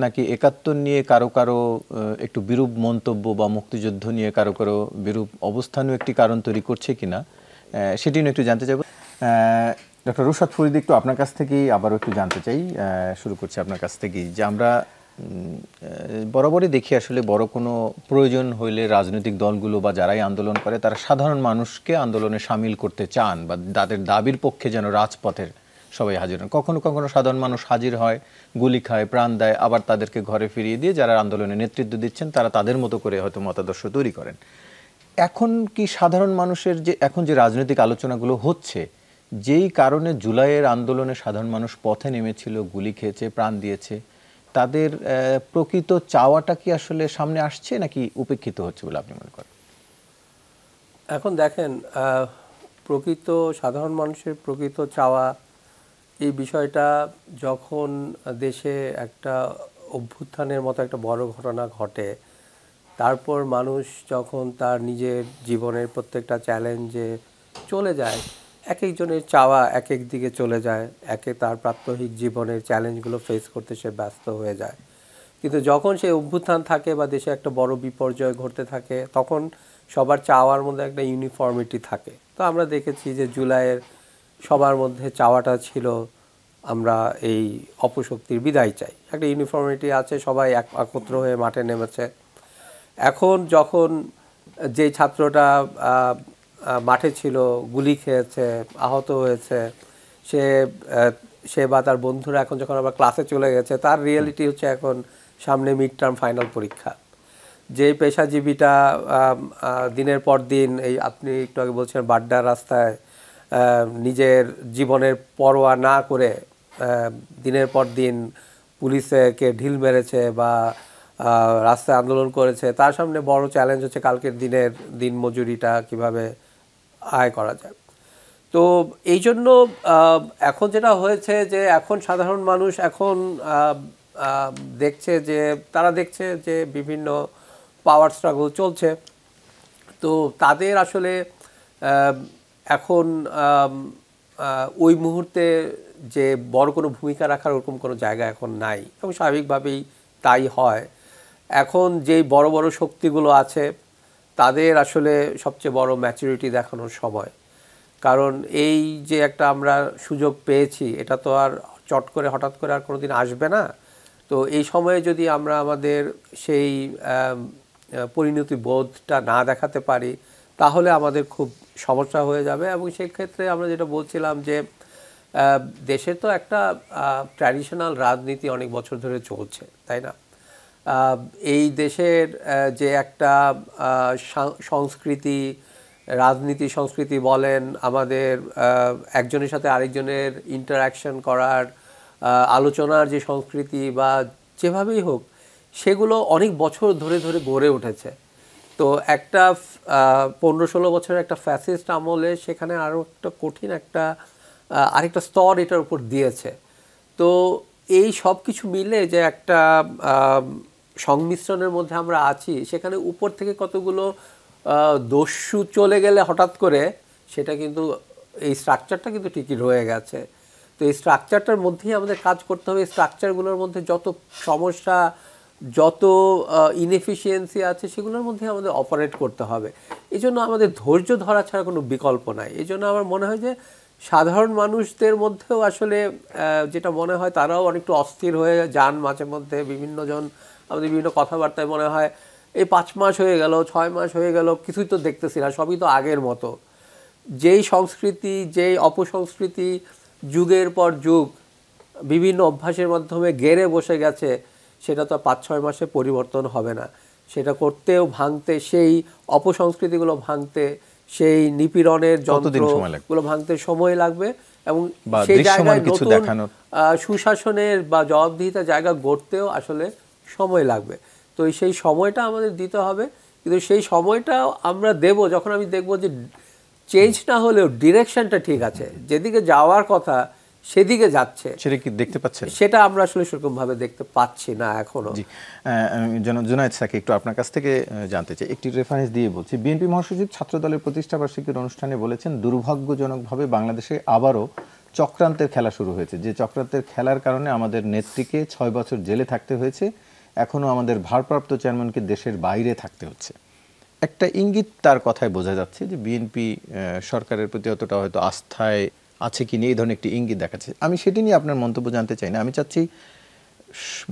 নাকি একাত্তর নিয়ে কারো কারো একটু বিরূপ মন্তব্য বা মুক্তিযুদ্ধ নিয়ে কারো কারো বিরূপ অবস্থানও একটি কারণ তৈরি করছে কিনা, সেটি নিয়ে একটু জানতে চাইবো। ডক্টর রুশাদ ফরিদী, একটু আপনার কাছ থেকেই আবারও একটু জানতে চাই, শুরু করছি আপনার কাছ থেকেই, যে আমরা বরাবরই দেখি আসলে বড় কোনো প্রয়োজন হইলে রাজনৈতিক দলগুলো বা যারাই আন্দোলন করে তারা সাধারণ মানুষকে আন্দোলনে সামিল করতে চান বা তাদের দাবির পক্ষে যেন রাজপথের সবাই হাজির হন। কখনো কখনো সাধারণ মানুষ হাজির হয়, গুলি খায়, প্রাণ দেয়, আবার তাদেরকে ঘরে ফিরিয়ে দিয়ে যারা আন্দোলনে নেতৃত্ব দিচ্ছেন তারা তাদের মতো করে হয়তো মতাদর্শ তৈরি করেন। এখন কি সাধারণ মানুষের যে এখন যে রাজনৈতিক আলোচনাগুলো হচ্ছে, যেই কারণে জুলাইয়ের আন্দোলনে সাধারণ মানুষ পথে নেমেছিল, গুলি খেয়েছে, প্রাণ দিয়েছে, তাদের প্রকৃত চাওয়াটা কি আসলে সামনে আসছে নাকি উপেক্ষিত হচ্ছে বলে আপনি মনে করেন? এখন দেখেন, প্রকৃত সাধারণ মানুষের প্রকৃত চাওয়া এই বিষয়টা যখন দেশে একটা অভ্যুত্থানের মতো একটা বড় ঘটনা ঘটে, তারপর মানুষ যখন তার নিজের জীবনের প্রত্যেকটা চ্যালেঞ্জে চলে যায়, এক একজনের চাওয়া এক এক দিকে চলে যায়, একে তার প্রাত্যহিক জীবনের চ্যালেঞ্জগুলো ফেস করতে সে ব্যস্ত হয়ে যায়। কিন্তু যখন সে অভ্যুত্থান থাকে বা দেশে একটা বড় বিপর্যয় ঘটতে থাকে, তখন সবার চাওয়ার মধ্যে একটা ইউনিফর্মিটি থাকে। তো আমরা দেখেছি যে জুলাইয়ের সবার মধ্যে চাওয়াটা ছিল আমরা এই অপশক্তির বিদায় চাই, একটা ইউনিফর্মিটি আছে, সবাই একত্র হয়ে মাঠে নেমেছে। এখন যখন যে ছাত্রটা মাঠে ছিল, গুলি খেয়েছে, আহত হয়েছে, সে বা তার বন্ধুরা এখন যখন আবার ক্লাসে চলে গেছে, তার রিয়েলিটি হচ্ছে এখন সামনে মিড টার্ম ফাইনাল পরীক্ষা। যে পেশাজীবীটা দিনের পর দিন, এই আপনি একটু আগে বলছেন বাড্ডার রাস্তায় নিজের জীবনের পরোয়া না করে দিনের পর দিন পুলিশকে ঢিল মেরেছে বা রাস্তায় আন্দোলন করেছে, তার সামনে বড় চ্যালেঞ্জ হচ্ছে কালকের দিন মজুরিটা কিভাবে আয় করা যায়। তো এই জন্য এখন যেটা হয়েছে যে এখন সাধারণ মানুষ এখন তারা দেখছে যে বিভিন্ন পাওয়ার স্ট্রাগল চলছে। তো তাদের আসলে এখন ওই মুহূর্তে যে বড় কোনো ভূমিকা রাখার ওরকম কোনো জায়গা এখন নাই, এবং স্বাভাবিকভাবেই তাই হয়। এখন যেই বড় বড় শক্তিগুলো আছে তাদের আসলে সবচেয়ে বড় ম্যাচুরিটি দেখানোর সময়। কারণ এই যে একটা আমরা সুযোগ পেয়েছি, এটা তো আর চট করে হঠাৎ করে আর কোনোদিন আসবে না। তো এই সময়ে যদি আমরা আমাদের সেই পরিণতি বোধটা না দেখাতে পারি, তাহলে আমাদের খুব সমস্যা হয়ে যাবে। এবং সেই ক্ষেত্রে আমরা যেটা বলছিলাম যে দেশের তো একটা ট্র্যাডিশনাল রাজনীতি অনেক বছর ধরে চলছে, তাই না? এই দেশের যে একটা সংস্কৃতি, রাজনীতি সংস্কৃতি বলেন, আমাদের একজনের সাথে আরেকজনের ইন্টারাকশন করার, আলোচনার যে সংস্কৃতি বা যেভাবেই হোক, সেগুলো অনেক বছর ধরে ধরে গড়ে উঠেছে। তো একটা 15-16 বছরের একটা ফ্যাসিস্ট আমলে সেখানে আরও একটা কঠিন একটা আরেকটা স্তর এটার উপর দিয়েছে। তো এই সব কিছু মিলে যে একটা সংমিশ্রণের মধ্যে আমরা আছি, সেখানে উপর থেকে কতগুলো দস্যু চলে গেলে হঠাৎ করে, সেটা কিন্তু এই স্ট্রাকচারটা কিন্তু ঠিকই রয়ে গেছে। তো এই স্ট্রাকচারটার মধ্যেই আমাদের কাজ করতে হবে। এই স্ট্রাকচারগুলোর মধ্যে যত সমস্যা, যত ইনএফিসিয়েন্সি আছে, সেগুলোর মধ্যে আমাদের অপারেট করতে হবে। এই জন্য আমাদের ধৈর্য ধরা ছাড়া কোনো বিকল্প নাই। এই জন্য আমার মনে হয় যে সাধারণ মানুষদের মধ্যেও আসলে যেটা মনে হয়, তারাও অনেকটু অস্থির হয়ে যান মাঝে মধ্যে। বিভিন্নজন আমাদের বিভিন্ন কথাবার্তায় মনে হয় এই 5 মাস হয়ে গেল, 6 মাস হয়ে গেল, কিছুই তো দেখতেছি না, সবই তো আগের মতো। যেই সংস্কৃতি, যেই অপসংস্কৃতি যুগের পর যুগ বিভিন্ন অভ্যাসের মাধ্যমে গেড়ে বসে গেছে, সেটা তো 5-6 মাসে পরিবর্তন হবে না। সেটা করতেও, ভাঙতে, সেই অপসংস্কৃতিগুলো ভাঙতে, সেই নিপীড়নের যন্ত্রগুলো ভাঙতে সময় লাগবে। এবং সেই জায়গায় নতুন সুশাসনের বা জবাবদিহিতার জায়গা গড়তেও আসলে সময় লাগবে। তো সেই সময়টা আমাদের দিতে হবে। কিন্তু সেই সময়টা আমরা দেব যখন আমি দেখব যে চেঞ্জ না হলেও ডিরেকশনটা ঠিক আছে, যেদিকে যাওয়ার কথা সেদিকে যাচ্ছে, সেটা কি দেখতে পাচ্ছেন? সেটা আমরা আসলে সেরকমভাবে দেখতে পাচ্ছি না এখনো। জি, জুনায়েদ স্যারকে একটু আপনার কাছ থেকে জানতে চাই, একটি রেফারেন্স দিয়ে বলছি। বিএনপি মহাসচিব ছাত্র দলের প্রতিষ্ঠাবার্ষিকীর অনুষ্ঠানে বলেছেন, দুর্ভাগ্যজনকভাবে বাংলাদেশে আবারও চক্রান্তের খেলা শুরু হয়েছে। যে চক্রান্তের খেলার কারণে আমাদের নেত্রীকে 6 বছর জেলে থাকতে হয়েছে, এখনো আমাদের ভারপ্রাপ্ত চেয়ারম্যানকে দেশের বাইরে থাকতে হচ্ছে। একটা ইঙ্গিত তার কথায় বোঝা যাচ্ছে যে বিএনপি সরকারের প্রতি অতটা হয়তো আস্থায় আছে কি নিয়ে, এই ধরনের একটি ইঙ্গিত দেখাচ্ছে। আমি সেটি নিয়ে আপনার মন্তব্য জানতে চাই না, আমি চাচ্ছি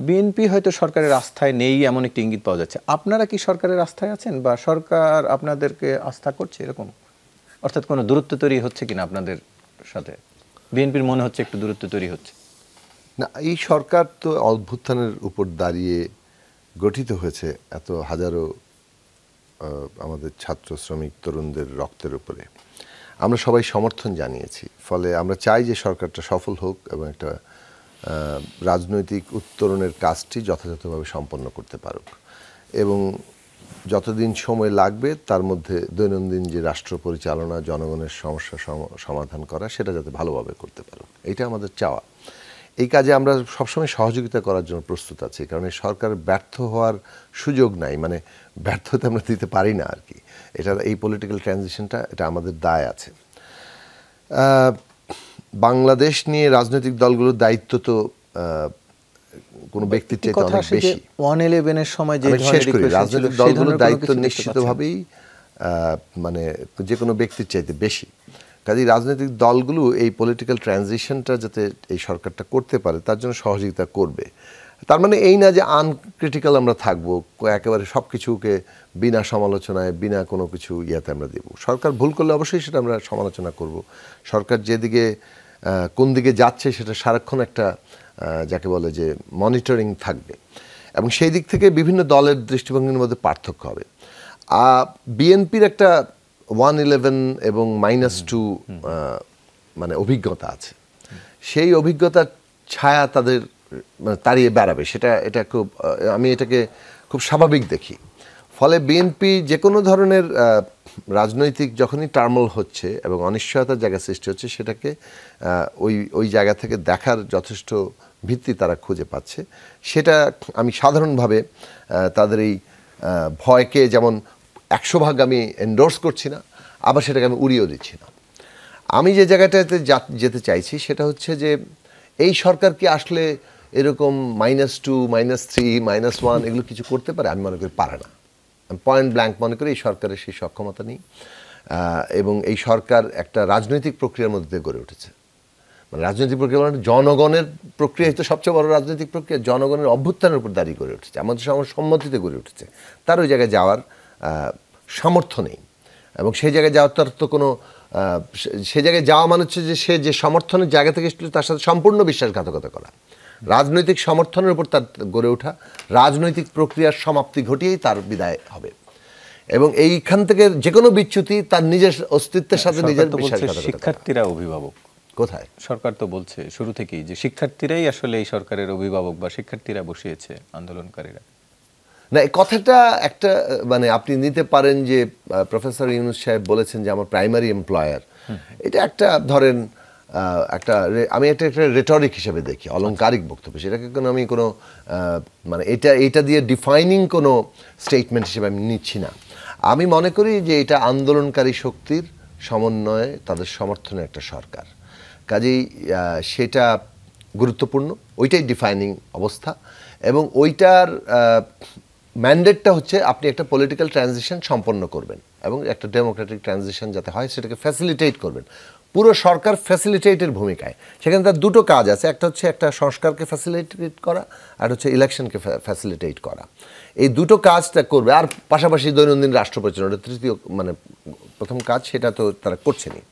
বিএনপি হয়তো সরকারের আস্থায় নেই এমন একটি ইঙ্গিত পাওয়া যাচ্ছে। আপনারা কি সরকারের আস্থায় আছেন বা সরকার আপনাদেরকে আস্থা করছে এরকম? অর্থাৎ কোনো দূরত্ব তৈরি হচ্ছে কিনা আপনাদের সাথে? বিএনপির মনে হচ্ছে একটু দূরত্ব তৈরি হচ্ছে। না, এই সরকার তো অভ্যুত্থানের উপর দাঁড়িয়ে গঠিত হয়েছে, এত হাজারো আমাদের ছাত্র শ্রমিক তরুণদের রক্তের উপরে। আমরা সবাই সমর্থন জানিয়েছি, ফলে আমরা চাই যে সরকারটা সফল হোক এবং একটা রাজনৈতিক উত্তরণের কাজটি যথাযথভাবে সম্পন্ন করতে পারুক, এবং যতদিন সময় লাগবে তার মধ্যে দৈনন্দিন যে রাষ্ট্র পরিচালনা, জনগণের সমস্যা সমাধান করা, সেটা যাতে ভালোভাবে করতে পারুক, এটা আমাদের চাওয়া। এই কাজে আমরা সবসময় সহযোগিতা করার জন্য প্রস্তুত আছি, কারণ এই সরকার ব্যর্থ হওয়ার সুযোগ নাই, মানে ব্যর্থতা আমরা দিতে পারি না আর কি। এটা এই পলিটিক্যাল ট্রানজিশনটা, এটা আমাদের দায় আছে। বাংলাদেশ নিয়ে রাজনৈতিক দলগুলোর দায়িত্ব তো কোনো ব্যক্তির চাইতে অনেক বেশি। 111-এর সময় যে শেষ করি, রাজনৈতিক দলগুলোর দায়িত্ব নিশ্চিতভাবেই মানে যে কোনো ব্যক্তির চাইতে বেশি। কাজেই রাজনৈতিক দলগুলো এই পলিটিক্যাল ট্রানজিশনটা যাতে এই সরকারটা করতে পারে তার জন্য সহযোগিতা করবে। তার মানে এই না যে আনক্রিটিক্যাল আমরা থাকবো, একেবারে সব কিছুকে বিনা সমালোচনায়, বিনা কোনো কিছু ইয়াতে আমরা দেব। সরকার ভুল করলে অবশ্যই সেটা আমরা সমালোচনা করব। সরকার যেদিকে কোন দিকে যাচ্ছে সেটা সারাক্ষণ একটা যাকে বলে যে মনিটরিং থাকবে, এবং সেই দিক থেকে বিভিন্ন দলের দৃষ্টিভঙ্গির মধ্যে পার্থক্য হবে। বিএনপির একটা 111 এবং -2 মানে অভিজ্ঞতা আছে, সেই অভিজ্ঞতার ছায়া তাদের মানে তাড়িয়ে বেড়াবে, এটা খুব, আমি এটাকে খুব স্বাভাবিক দেখি। ফলে বিএনপি যে কোনো ধরনের রাজনৈতিক যখনই টার্মল হচ্ছে এবং অনিশ্চয়তার জায়গা সৃষ্টি হচ্ছে, সেটাকে ওই জায়গা থেকে দেখার যথেষ্ট ভিত্তি তারা খুঁজে পাচ্ছে। সেটা আমি সাধারণভাবে তাদের এই ভয়কে যেমন 100% আমি এন্ডোর্স করছি না, আবার সেটাকে আমি উড়িয়েও দিচ্ছি না। আমি যে জায়গাটাতে যেতে চাইছি সেটা হচ্ছে যে এই সরকার কি আসলে এরকম -2, -3, -1 এগুলো কিছু করতে পারে? আমি মনে করি পারে না। আমি পয়েন্ট ব্ল্যাঙ্ক মনে করি এই সরকারের সেই সক্ষমতা নেই, এবং এই সরকার একটা রাজনৈতিক প্রক্রিয়ার মধ্যে গড়ে উঠেছে। মানে রাজনৈতিক প্রক্রিয়া মানে জনগণের প্রক্রিয়া তো সবচেয়ে বড় রাজনৈতিক প্রক্রিয়া, জনগণের অভ্যুত্থানের উপর দাঁড়িয়ে গড়ে উঠেছে, আমাদের সম্মতিতে গড়ে উঠেছে। তার ওই জায়গায় যাওয়ার সামর্থ্য নেই, এবং সেই জায়গায় যাওয়ার তার তো কোনো সে জায়গায় যাওয়া মানে হচ্ছে যে সে যে সমর্থনের জায়গা থেকে এসেছিল তার সাথে সম্পূর্ণ বিশ্বাসঘাতকতা করা। রাজনৈতিক সমর্থনের উপর তার গড়ে ওঠা, রাজনৈতিক প্রক্রিয়ার সমাপ্তি ঘটিয়েই তার বিদায় হবে, এবং এইখান থেকে যে কোনো বিচ্যুতি তার নিজের অস্তিত্বের সাথে নিজের বিশ্বাসঘাতকতা। শিক্ষার্থীরা অভিভাবক কোথায়? সরকার তো বলছে শুরু থেকেই যে শিক্ষার্থীরাই আসলে এই সরকারের অভিভাবক, বা শিক্ষার্থীরা বসিয়েছে আন্দোলনকারীরা। না, এই কথাটা একটা মানে আপনি নিতে পারেন যে প্রফেসর ইউনূস সাহেব বলেছেন যে আমার প্রাইমারি এমপ্লয়ার, এটা একটা ধরেন একটা আমি একটা রেটরিক হিসেবে দেখি, অলংকারিক বক্তব্য, সেটাকে কোনো আমি কোনো মানে এটা দিয়ে ডিফাইনিং কোনো স্টেটমেন্ট হিসেবে আমি নিচ্ছি না। আমি মনে করি যে এটা আন্দোলনকারী শক্তির সমন্বয়ে তাদের সমর্থনে একটা সরকার, কাজেই সেটা গুরুত্বপূর্ণ, ওইটাই ডিফাইনিং অবস্থা, এবং ওইটার ম্যান্ডেটটা হচ্ছে আপনি একটা পলিটিক্যাল ট্রানজিশন সম্পন্ন করবেন এবং একটা ডেমোক্রেটিক ট্রানজিশন যাতে হয় সেটাকে ফ্যাসিলিটেট করবেন। পুরো সরকার ফ্যাসিলিটেটের ভূমিকায়, সেখানে তার দুটো কাজ আছে, একটা হচ্ছে একটা সংস্কারকে ফ্যাসিলিটেট করা, আর হচ্ছে ইলেকশনকে ফ্যাসিলিটেট করা। এই দুটো কাজটা করবে, আর পাশাপাশি দৈনন্দিন রাষ্ট্র পরিচালনা, তৃতীয় মানে প্রথম কাজ, সেটা তো তারা করছেনই।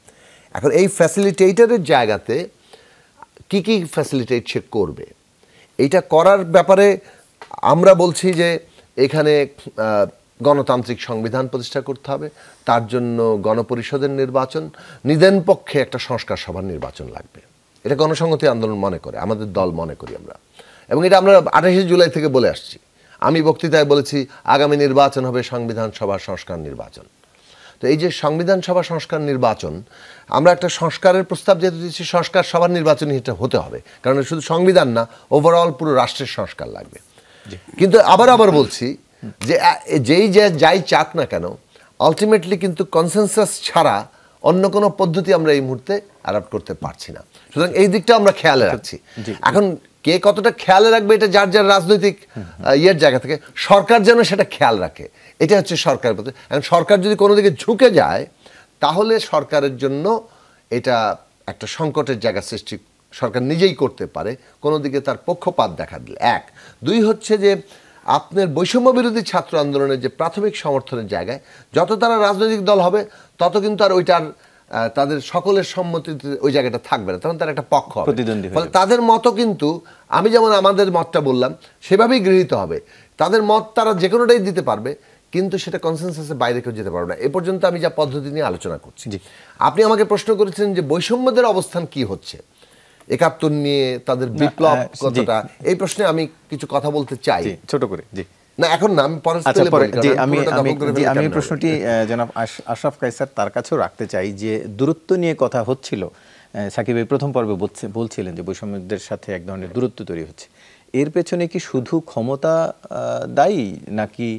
এখন এই ফ্যাসিলিটেটরের জায়গাতে কি কি ফ্যাসিলিটেট সে করবে, এইটা করার ব্যাপারে আমরা বলছি যে এখানে গণতান্ত্রিক সংবিধান প্রতিষ্ঠা করতে হবে, তার জন্য গণপরিষদের নির্বাচন, নিদেন পক্ষে একটা সংস্কার সভার নির্বাচন লাগবে। এটা গণসংহতি আন্দোলন মনে করে, আমাদের দল মনে করি আমরা, এবং এটা আমরা 28 জুলাই থেকে বলে আসছি। আমি বক্তৃতায় বলেছি আগামী নির্বাচন হবে সংবিধান সভার সংস্কার নির্বাচন। তো এই যে সংবিধান সভা সংস্কার নির্বাচন, আমরা একটা সংস্কারের প্রস্তাব যেহেতু দিচ্ছি, সংস্কার সভার নির্বাচন এটা হতে হবে, কারণ শুধু সংবিধান না, ওভারঅল পুরো রাষ্ট্রের সংস্কার লাগবে। কিন্তু আবার বলছি যে যাই চাক না কেন, আলটিমেটলি কিন্তু কনসেনসাস ছাড়া অন্য কোনো পদ্ধতি আমরা এই মুহূর্তে অ্যাডাপ্ট করতে পারছি না। সুতরাং এই দিকটা আমরা খেয়ালে রাখছি। এখন কে কতটা খেয়ালে রাখবে এটা যার যার রাজনৈতিক ইয়ের জায়গা থেকে, সরকার যেন সেটা খেয়াল রাখে, এটা হচ্ছে সরকারের প্রতি। এখন সরকার যদি কোনো দিকে ঝুঁকে যায়, তাহলে সরকারের জন্য এটা একটা সংকটের জায়গা সৃষ্টি সরকার নিজেই করতে পারে, কোনো দিকে তার পক্ষপাত দেখা দিলে। এক, দুই হচ্ছে যে আপনার বৈষম্য বিরোধী ছাত্র আন্দোলনের যে প্রাথমিক সমর্থনের জায়গায় যত তারা রাজনৈতিক দল হবে, তত কিন্তু আর ওইটার তাদের সকলের সম্মতিতে ওই জায়গাটা থাকবে না, তখন তার একটা পক্ষ হবে। ফলে তাদের মতো কিন্তু আমি যেমন আমাদের মতটা বললাম সেভাবেই গৃহীত হবে। তাদের মত তারা যে কোনোটাই দিতে পারবে, কিন্তু সেটা কনসেনসাসের বাইরে কেউ যেতে পারবে না। এ পর্যন্ত আমি যা পদ্ধতি নিয়ে আলোচনা করছি। আপনি আমাকে প্রশ্ন করেছেন যে বৈষম্যদের অবস্থান কি হচ্ছে ৭১ নিয়ে, তাদের বিপ্লব কতটা, এই প্রশ্নে আমি কিছু কথা বলতে চাই ছোট করে। জি না, এখন না, আমি পরে আমি প্রশ্নটি জনাব আশরাফ কায়সার তার কাছেও রাখতে চাই যে দূরত্ব নিয়ে কথা হচ্ছিল, সাকিব ভাই প্রথম পর্বে বলছিলেন যে বৈষম্যদের সাথে এক ধরনের দূরত্ব তৈরি হচ্ছে, এর পেছনে কি শুধু ক্ষমতা দায়ী, নাকি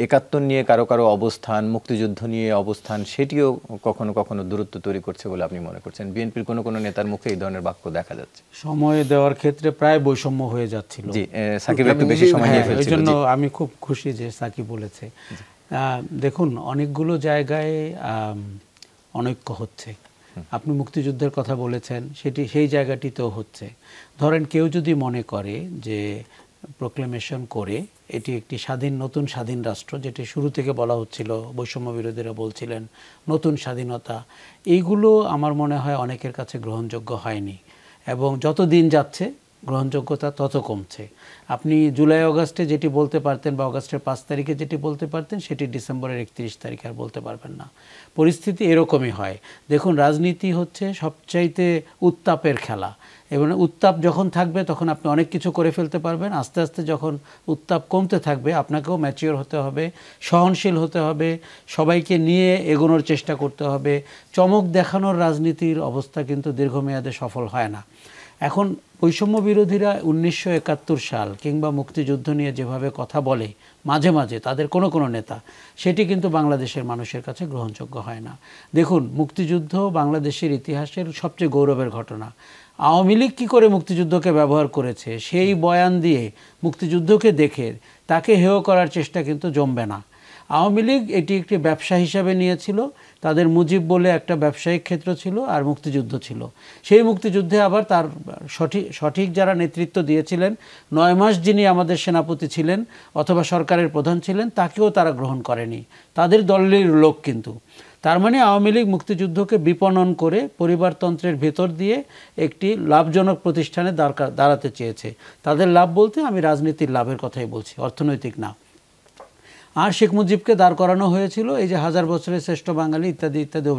৭১ নিয়ে কারো কারো অবস্থান, মুক্তিযুদ্ধ নিয়ে অবস্থান, সেটিও কখনো কখনো দূরত্ব তৈরি করছে বলে আপনি মনে করছেন? বিএনপির কোনো কোনো নেতার মুখে এই ধরনের বাক্য দেখা যাচ্ছে। সময় দেওয়ার ক্ষেত্রে প্রায় বৈষম্য হয়ে যাচ্ছিল। জি, সাকিব একটু বেশি সময় নিয়ে ফেলছিল। এই জন্য আমি খুব খুশি যে সাকিব বলেছে। দেখুন, অনেকগুলো জায়গায় অনৈক্য হচ্ছে। আপনি মুক্তিযুদ্ধের কথা বলেছেন, সেই জায়গাটিতেও হচ্ছে। ধরেন কেউ যদি মনে করে যে প্রোক্লেমেশন করে এটি একটি নতুন স্বাধীন রাষ্ট্র, যেটি শুরু থেকে বলা হচ্ছিল, বৈষম্য বিরোধীরা বলছিলেন নতুন স্বাধীনতা, এইগুলো আমার মনে হয় অনেকের কাছে গ্রহণযোগ্য হয়নি, এবং যত দিন যাচ্ছে গ্রহণযোগ্যতা তত কমছে। আপনি জুলাই অগাস্টে যেটি বলতে পারতেন বা অগাস্টের ৫ তারিখে যেটি বলতে পারতেন, সেটি ডিসেম্বরের ৩১ তারিখে আর বলতে পারবেন না। পরিস্থিতি এরকমই হয়। দেখুন, রাজনীতি হচ্ছে সবচাইতে উত্তাপের খেলা, এবং উত্তাপ যখন থাকবে তখন আপনি অনেক কিছু করে ফেলতে পারবেন। আস্তে আস্তে যখন উত্তাপ কমতে থাকবে, আপনাকেও ম্যাচিওর হতে হবে, সহনশীল হতে হবে, সবাইকে নিয়ে এগোনোর চেষ্টা করতে হবে। চমক দেখানোর রাজনীতির অবস্থা কিন্তু দীর্ঘমেয়াদে সফল হয় না। এখন বৈষম্য বিরোধীরা ১৯৭১ সাল কিংবা মুক্তিযুদ্ধ নিয়ে যেভাবে কথা বলে মাঝে মাঝে তাদের কোনো নেতা, সেটি কিন্তু বাংলাদেশের মানুষের কাছে গ্রহণযোগ্য হয় না। দেখুন, মুক্তিযুদ্ধ বাংলাদেশের ইতিহাসের সবচেয়ে গৌরবের ঘটনা। আওয়ামী লীগ কী করে মুক্তিযুদ্ধকে ব্যবহার করেছে, সেই বয়ান দিয়ে মুক্তিযুদ্ধকে দেখে তাকে হেয় করার চেষ্টা কিন্তু জমবে না। আওয়ামী লীগ এটি একটি ব্যবসা হিসাবে নিয়েছিল, তাদের মুজিব বলে একটা ব্যবসায়িক ক্ষেত্র ছিল, আর মুক্তিযুদ্ধ ছিল। সেই মুক্তিযুদ্ধে আবার তার সঠিক যারা নেতৃত্ব দিয়েছিলেন, ৯ মাস যিনি আমাদের সেনাপতি ছিলেন অথবা সরকারের প্রধান ছিলেন, তাকেও তারা গ্রহণ করেনি, তাদের দলের লোক কিন্তু। তার মানে আওয়ামী লীগ মুক্তিযুদ্ধকে বিপণন করে পরিবারতন্ত্রের ভেতর দিয়ে একটি লাভজনক প্রতিষ্ঠানে দাঁড়াতে চেয়েছে। তাদের লাভ বলতে আমি রাজনীতির লাভের কথাই বলছি, অর্থনৈতিক না। আর শেখ মুজিবকে দাঁড় করানো হয়েছিল এই যে ১০০০ বছরের শ্রেষ্ঠ বাঙালি ইত্যাদি ইত্যাদি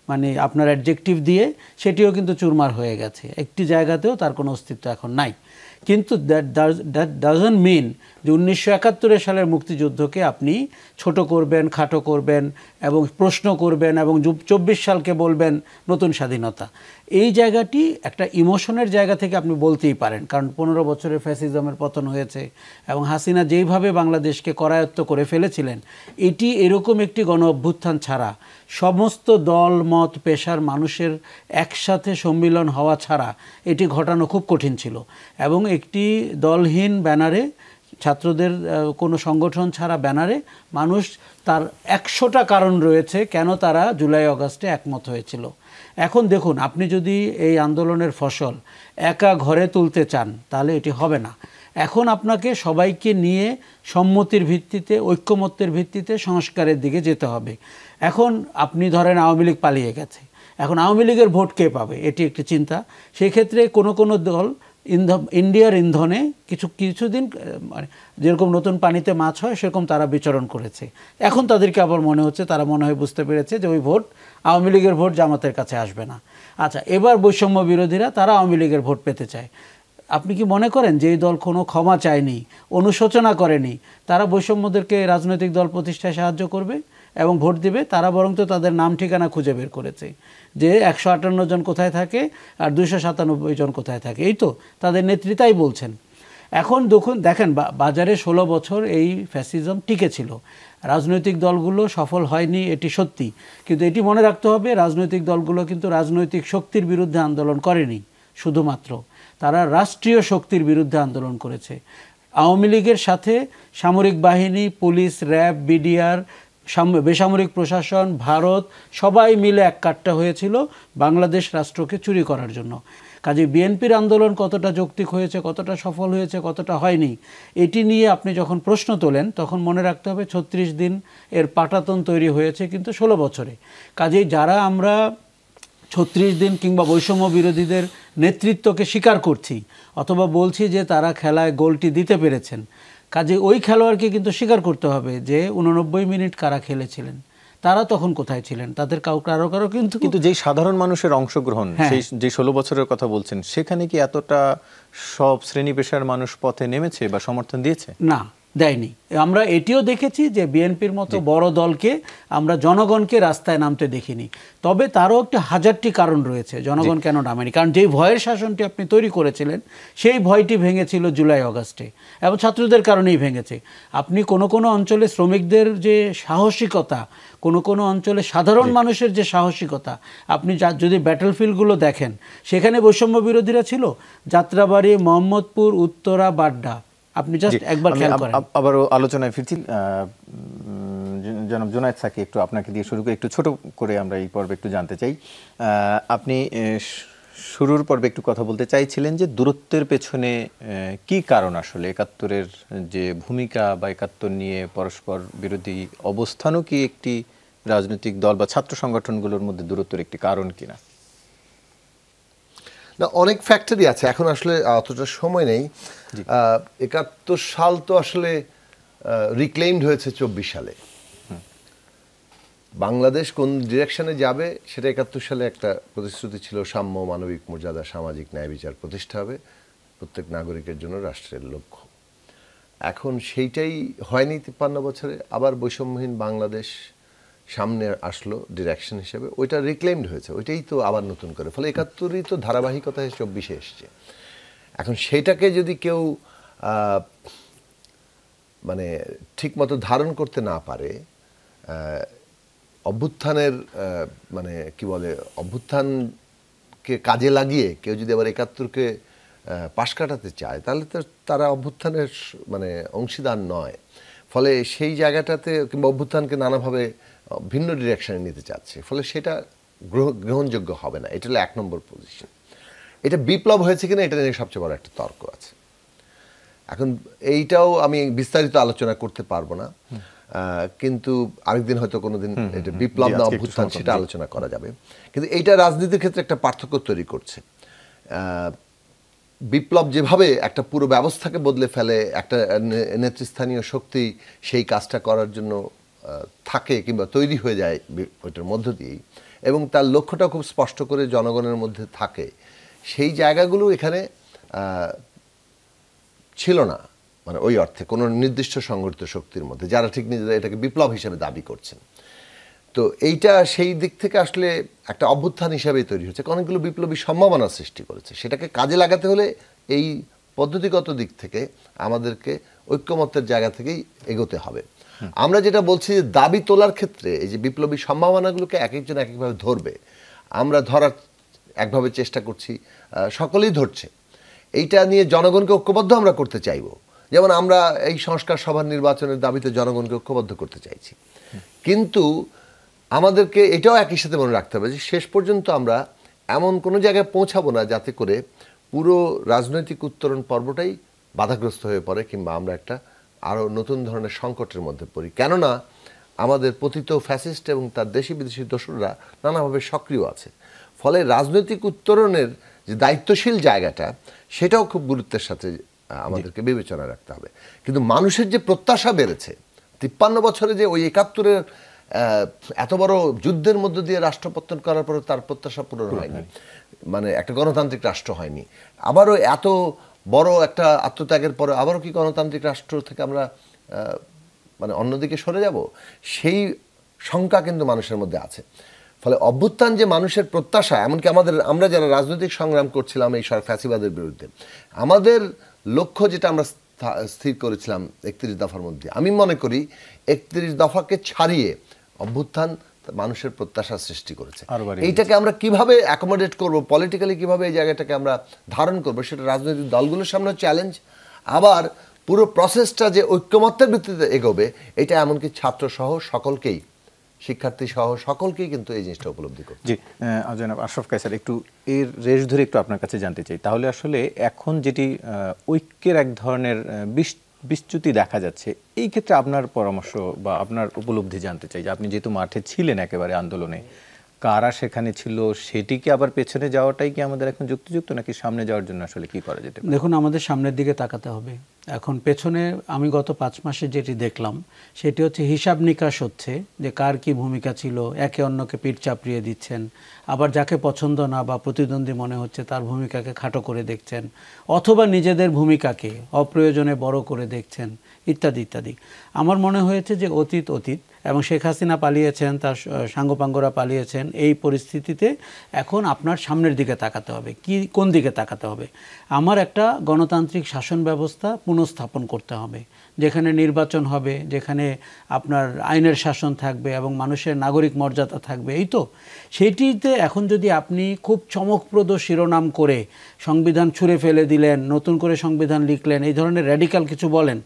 মানে আপনার অ্যাডজেক্টিভ দিয়ে, সেটিও কিন্তু চুরমার হয়ে গেছে। একটি জায়গাতেও তার কোনো অস্তিত্ব এখন নাই। কিন্তু দ্যাট ডাজন্ট মিন যে ১৯৭১ সালের মুক্তিযুদ্ধকে আপনি ছোট করবেন, খাটো করবেন এবং প্রশ্ন করবেন এবং ২৪ সালকে বলবেন নতুন স্বাধীনতা। এই জায়গাটি একটা ইমোশনের জায়গা থেকে আপনি বলতেই পারেন, কারণ ১৫ বছরের ফ্যাসিজমের পতন হয়েছে এবং হাসিনা যেইভাবে বাংলাদেশকে করায়ত্ত করে ফেলেছিলেন, এটি এরকম একটি গণ অভ্যুত্থান ছাড়া, সমস্ত দল মত পেশার মানুষের একসাথে সম্মিলন হওয়া ছাড়া এটি ঘটানো খুব কঠিন ছিল। এবং একটি দলহীন ব্যানারে, ছাত্রদের কোনো সংগঠন ছাড়া ব্যানারে মানুষ, তার ১০০টা কারণ রয়েছে কেন তারা জুলাই অগাস্টে একমত হয়েছিল। এখন দেখুন, আপনি যদি এই আন্দোলনের ফসল একা ঘরে তুলতে চান তাহলে এটি হবে না। এখন আপনাকে সবাইকে নিয়ে সম্মতির ভিত্তিতে, ঐক্যমত্যের ভিত্তিতে সংস্কারের দিকে যেতে হবে। এখন আপনি ধরেন আওয়ামী লীগ পালিয়ে গেছে, এখন আওয়ামী লীগের ভোট কে পাবে, এটি একটি চিন্তা। সেই ক্ষেত্রে কোনো দল ইন্ডিয়ার ইন্ধনে কিছুদিন মানে যেরকম নতুন পানিতে মাছ হয় সেরকম তারা বিচরণ করেছে। এখন তাদেরকে আবার মনে হচ্ছে, তারা মনে হয় বুঝতে পেরেছে যে ওই ভোট, আওয়ামী লীগের ভোট জামাতের কাছে আসবে না। আচ্ছা, এবার বৈষম্য বিরোধীরা তারা আওয়ামী লীগের ভোট পেতে চায়। আপনি কি মনে করেন যে এই দল কোনো ক্ষমা চায়নি, অনুশোচনা করেনি, তারা বৈষম্যদেরকে রাজনৈতিক দল প্রতিষ্ঠায় সাহায্য করবে? এবং ভোট দিবে, তারা বরং তো তাদের নাম ঠিকানা খুঁজে বের করেছে যে 158 জন কোথায় থাকে আর 297 জন কোথায় থাকে, এই তো তাদের নেতৃত্বাই বলছেন। এখন দেখেন বাজারে 16 বছর এই ফ্যাসিজম টিকে ছিল, রাজনৈতিক দলগুলো সফল হয়নি এটি সত্যি, কিন্তু এটি মনে রাখতে হবে রাজনৈতিক দলগুলো কিন্তু রাজনৈতিক শক্তির বিরুদ্ধে আন্দোলন করেনি, শুধুমাত্র তারা রাষ্ট্রীয় শক্তির বিরুদ্ধে আন্দোলন করেছে। আওয়ামী লীগের সাথে সামরিক বাহিনী, পুলিশ, র্যাব, বিডিআর, বেসামরিক প্রশাসন, ভারত সবাই মিলে এক কাট্টা হয়েছিল বাংলাদেশ রাষ্ট্রকে চুরি করার জন্য। কাজে বিএনপির আন্দোলন কতটা যৌক্তিক হয়েছে, কতটা সফল হয়েছে, কতটা হয়নি, এটি নিয়ে আপনি যখন প্রশ্ন তোলেন তখন মনে রাখতে হবে 36 দিন এর পাটাতন তৈরি হয়েছে কিন্তু 16 বছরে। কাজেই যারা আমরা 36 দিন কিংবা বৈষম্য বিরোধীদের নেতৃত্বকে স্বীকার করছি অথবা বলছি যে তারা খেলায় গোলটি দিতে পেরেছেন, কাজে ওই খেলোয়াড়কে কিন্তু স্বীকার করতে হবে যে 89 মিনিট কারা খেলেছিলেন, তারা তখন কোথায় ছিলেন, তাদের কারো কিন্তু যেই সাধারণ মানুষের অংশগ্রহণ, সেই যে 16 বছরের কথা বলছেন, সেখানে কি এতটা সব শ্রেণী পেশার মানুষ পথে নেমেছে বা সমর্থন দিয়েছে? না, দেয়নি। আমরা এটিও দেখেছি যে বিএনপির মতো বড় দলকে আমরা জনগণকে রাস্তায় নামতে দেখিনি। তবে তারও একটা হাজারটি কারণ রয়েছে জনগণ কেন নামেনি। কারণ যেই ভয়ের শাসনটি আপনি তৈরি করেছিলেন সেই ভয়টি ভেঙেছিল জুলাই আগস্টে এবং ছাত্রদের কারণেই ভেঙেছে। আপনি কোনো অঞ্চলে শ্রমিকদের যে সাহসিকতা, কোনো অঞ্চলে সাধারণ মানুষের যে সাহসিকতা, আপনি যদি ব্যাটলফিল্ডগুলো দেখেন সেখানে বৈষম্য বিরোধীরা ছিল যাত্রাবাড়ি, মোহাম্মদপুর, উত্তরা, বাড্ডা। আপনি জাস্ট একবার খেয়াল করেন। আবারও আলোচনায় ফিরছি। জনাব জুনায়েদ সাকি, একটু আপনাকে দিয়ে শুরু করে একটু ছোট করে আমরা এই পর্বে একটু জানতে চাই। আপনি শুরুর পর্বে একটু কথা বলতে চাইছিলেন যে দূরত্বের পেছনে কি কারণ, আসলে 71-এর যে ভূমিকা বা 71 নিয়ে পরস্পর বিরোধী অবস্থানও কি একটি রাজনৈতিক দল বা ছাত্র সংগঠনগুলোর মধ্যে দূরত্বের একটি কারণ কিনা? না, অনেক ফ্যাক্টরই আছে, এখন আসলে অতটা সময় নেই। 71 সাল তো আসলে রিক্লেইমড হয়েছে 24 সালে। বাংলাদেশ কোন ডিরেকশনে যাবে সেটা 71 সালে একটা প্রতিশ্রুতি ছিল, সাম্য, মানবিক মর্যাদা, সামাজিক ন্যায় বিচার প্রতিষ্ঠা হবে প্রত্যেক নাগরিকের জন্য রাষ্ট্রের লক্ষ্য। এখন সেইটাই হয়নি 53 বছরে। আবার বৈষম্যহীন বাংলাদেশ সামনে আসলো ডিরেকশন হিসেবে, ওইটা রিক্লেইমড হয়েছে, ওইটাই তো আবার নতুন করে। ফলে 71-ই তো ধারাবাহিকতা 24-এ এসছে। এখন সেটাকে যদি কেউ মানে ঠিকমতো ধারণ করতে না পারে, অভ্যুত্থানের মানে কি বলে, অভ্যুত্থানকে কাজে লাগিয়ে কেউ যদি আবার 71-কে পাশ কাটাতে চায়, তাহলে তো তারা অভ্যুত্থানের মানে অংশীদার নয়। ফলে সেই জায়গাটাতে কিংবা অভ্যুত্থানকে নানাভাবে ভিন্ন ডিরেকশনে নিতে চাচ্ছে, ফলে সেটা গ্রহণযোগ্য হবে না। এটা হলো 1 নম্বর পজিশন। এটা বিপ্লব হয়েছে কিনা এটা নিয়ে সবচেয়ে বড় একটা তর্ক আছে। এখন এইটাও আমি বিস্তারিত আলোচনা করতে পারবো না, কিন্তু আরেকদিন হয়তো কোনোদিন এটা বিপ্লব না অভ্যুত্থান সেটা আলোচনা করা যাবে। কিন্তু এইটা রাজনীতির ক্ষেত্রে একটা পার্থক্য তৈরি করছে। বিপ্লব যেভাবে একটা পুরো ব্যবস্থাকে বদলে ফেলে, একটা নেতৃস্থানীয় শক্তি সেই কাজটা করার জন্য থাকে কিংবা তৈরি হয়ে যায় ওইটার মধ্য দিয়েই, এবং তার লক্ষ্যটা খুব স্পষ্ট করে জনগণের মধ্যে থাকে, সেই জায়গাগুলো এখানে ছিল না। মানে ওই অর্থে কোনো নির্দিষ্ট সংগঠিত শক্তির মধ্যে, যারা ঠিক নিজেরা এটাকে বিপ্লব হিসেবে দাবি করছেন। তো এইটা সেই দিক থেকে আসলে একটা অভ্যুত্থান হিসাবেই তৈরি হচ্ছে, অনেকগুলো বিপ্লবী সম্ভাবনা সৃষ্টি করেছে। সেটাকে কাজে লাগাতে হলে এই পদ্ধতিগত দিক থেকে আমাদেরকে ঐক্যমত্যের জায়গা থেকেই এগোতে হবে। আমরা যেটা বলছি যে দাবি তোলার ক্ষেত্রে এই যে বিপ্লবী সম্ভাবনাগুলোকে এক একজন এক একভাবে ধরবে, আমরা ধরার একভাবে চেষ্টা করছি, সকলেই ধরছে। এইটা নিয়ে জনগণকে ঐক্যবদ্ধ আমরা করতে চাইব। যেমন আমরা এই সংস্কার সভার নির্বাচনের দাবিতে জনগণকে ঐক্যবদ্ধ করতে চাইছি, কিন্তু আমাদেরকে এটাও একই সাথে মনে রাখতে হবে যে শেষ পর্যন্ত আমরা এমন কোনো জায়গায় পৌঁছাবো না যাতে করে পুরো রাজনৈতিক উত্তরণ পর্বটাই বাধাগ্রস্ত হয়ে পড়ে কিংবা আমরা একটা আরও নতুন ধরনের সংকটের মধ্যে পড়ি। কেননা আমাদের পতিত ফ্যাসিস্ট এবং তার দেশি বিদেশি দোসররা নানাভাবে সক্রিয় আছে। ফলে রাজনৈতিক উত্তরণের যে দায়িত্বশীল জায়গাটা সেটাও খুব গুরুত্বের সাথে আমাদেরকে বিবেচনা রাখতে হবে। কিন্তু মানুষের যে প্রত্যাশা বেড়েছে 53 বছরে, যে ওই 71-এর এত বড় যুদ্ধের মধ্য দিয়ে রাষ্ট্রপতন করার পরে তার প্রত্যাশা পূরণ হয়নি, মানে একটা গণতান্ত্রিক রাষ্ট্র হয়নি। আবারও এত বড় একটা আত্মত্যাগের পরে আবারও কি গণতান্ত্রিক রাষ্ট্র থেকে আমরা মানে অন্যদিকে সরে যাব? সেই শঙ্কা কিন্তু মানুষের মধ্যে আছে। ফলে অভ্যুত্থান যে মানুষের প্রত্যাশা, এমনকি আমরা যারা রাজনৈতিক সংগ্রাম করছিলাম এই ফ্যাসিবাদের বিরুদ্ধে, আমাদের লক্ষ্য যেটা আমরা স্থির করেছিলাম 31 দফার মধ্যে, আমি মনে করি 31 দফাকে ছাড়িয়ে অভ্যুত্থান মানুষের প্রত্যাশা সৃষ্টি করেছে। এইটাকে আমরা কিভাবে অ্যাকোমোডেট করব, পলিটিক্যালি কিভাবে এই জায়গাটাকে আমরা ধারণ করব, সেটা রাজনৈতিক দলগুলোর সামনে চ্যালেঞ্জ। আবার পুরো প্রসেসটা যে ঐক্যমত্যের ভিত্তিতে এগোবে, এটা এমনকি ছাত্র সহ সকলকেই, শিক্ষার্থী সহ সকলকেই কিন্তু এই জিনিসটা উপলব্ধি করতে। জি, জনাব আশরাফ কায়সার, একটু এর রেশ ধরে একটু আপনার কাছে জানতে চাই। তাহলে আসলে এখন যেটি ঐক্যের এক ধরনের বিচ্যুতি দেখা যাচ্ছে, এই ক্ষেত্রে আপনার পরামর্শ বা আপনার উপলব্ধি জানতে চাই, যে আপনি যেহেতু মাঠে ছিলেন একেবারে আন্দোলনে, কারা সেখানে ছিল, সেটিকে আবার পেছনে যাওয়াটাই কি আমাদের এখন যুক্তিযুক্ত, নাকি সামনে যাওয়ার জন্য আসলে কি করা যেতে পারে? দেখুন, আমাদের সামনের দিকে তাকাতে হবে। এখন পেছনে আমি গত 5 মাসে যেটি দেখলাম সেটি হচ্ছে হিসাব নিকাশ হচ্ছে যে কার কি ভূমিকা ছিল, একে অন্যকে পিঠ চাপড়িয়ে দিচ্ছেন, আবার যাকে পছন্দ না বা প্রতিদ্বন্দ্বী মনে হচ্ছে তার ভূমিকাকে খাটো করে দেখছেন, অথবা নিজেদের ভূমিকাকে অপ্রয়োজনে বড় করে দেখছেন, ইত্যাদি ইত্যাদি। আমার মনে হয়েছে যে অতীত এবং শেখ হাসিনা পালিয়েছেন, তার সাঙ্গপাঙ্গরা পালিয়েছেন। এই পরিস্থিতিতে এখন আপনার সামনের দিকে তাকাতে হবে। কোন দিকে তাকাতে হবে? আমার একটা গণতান্ত্রিক শাসন ব্যবস্থা পুনঃস্থাপন করতে হবে, যেখানে নির্বাচন হবে, যেখানে আপনার আইনের শাসন থাকবে এবং মানুষের নাগরিক মর্যাদা থাকবে। এই তো সেইটিতে এখন যদি আপনি খুব চমকপ্রদ শিরোনাম করে সংবিধান ছুঁড়ে ফেলে দিলেন, নতুন করে সংবিধান লিখলেন, এই ধরনের র্যাডিক্যাল কিছু বলেন,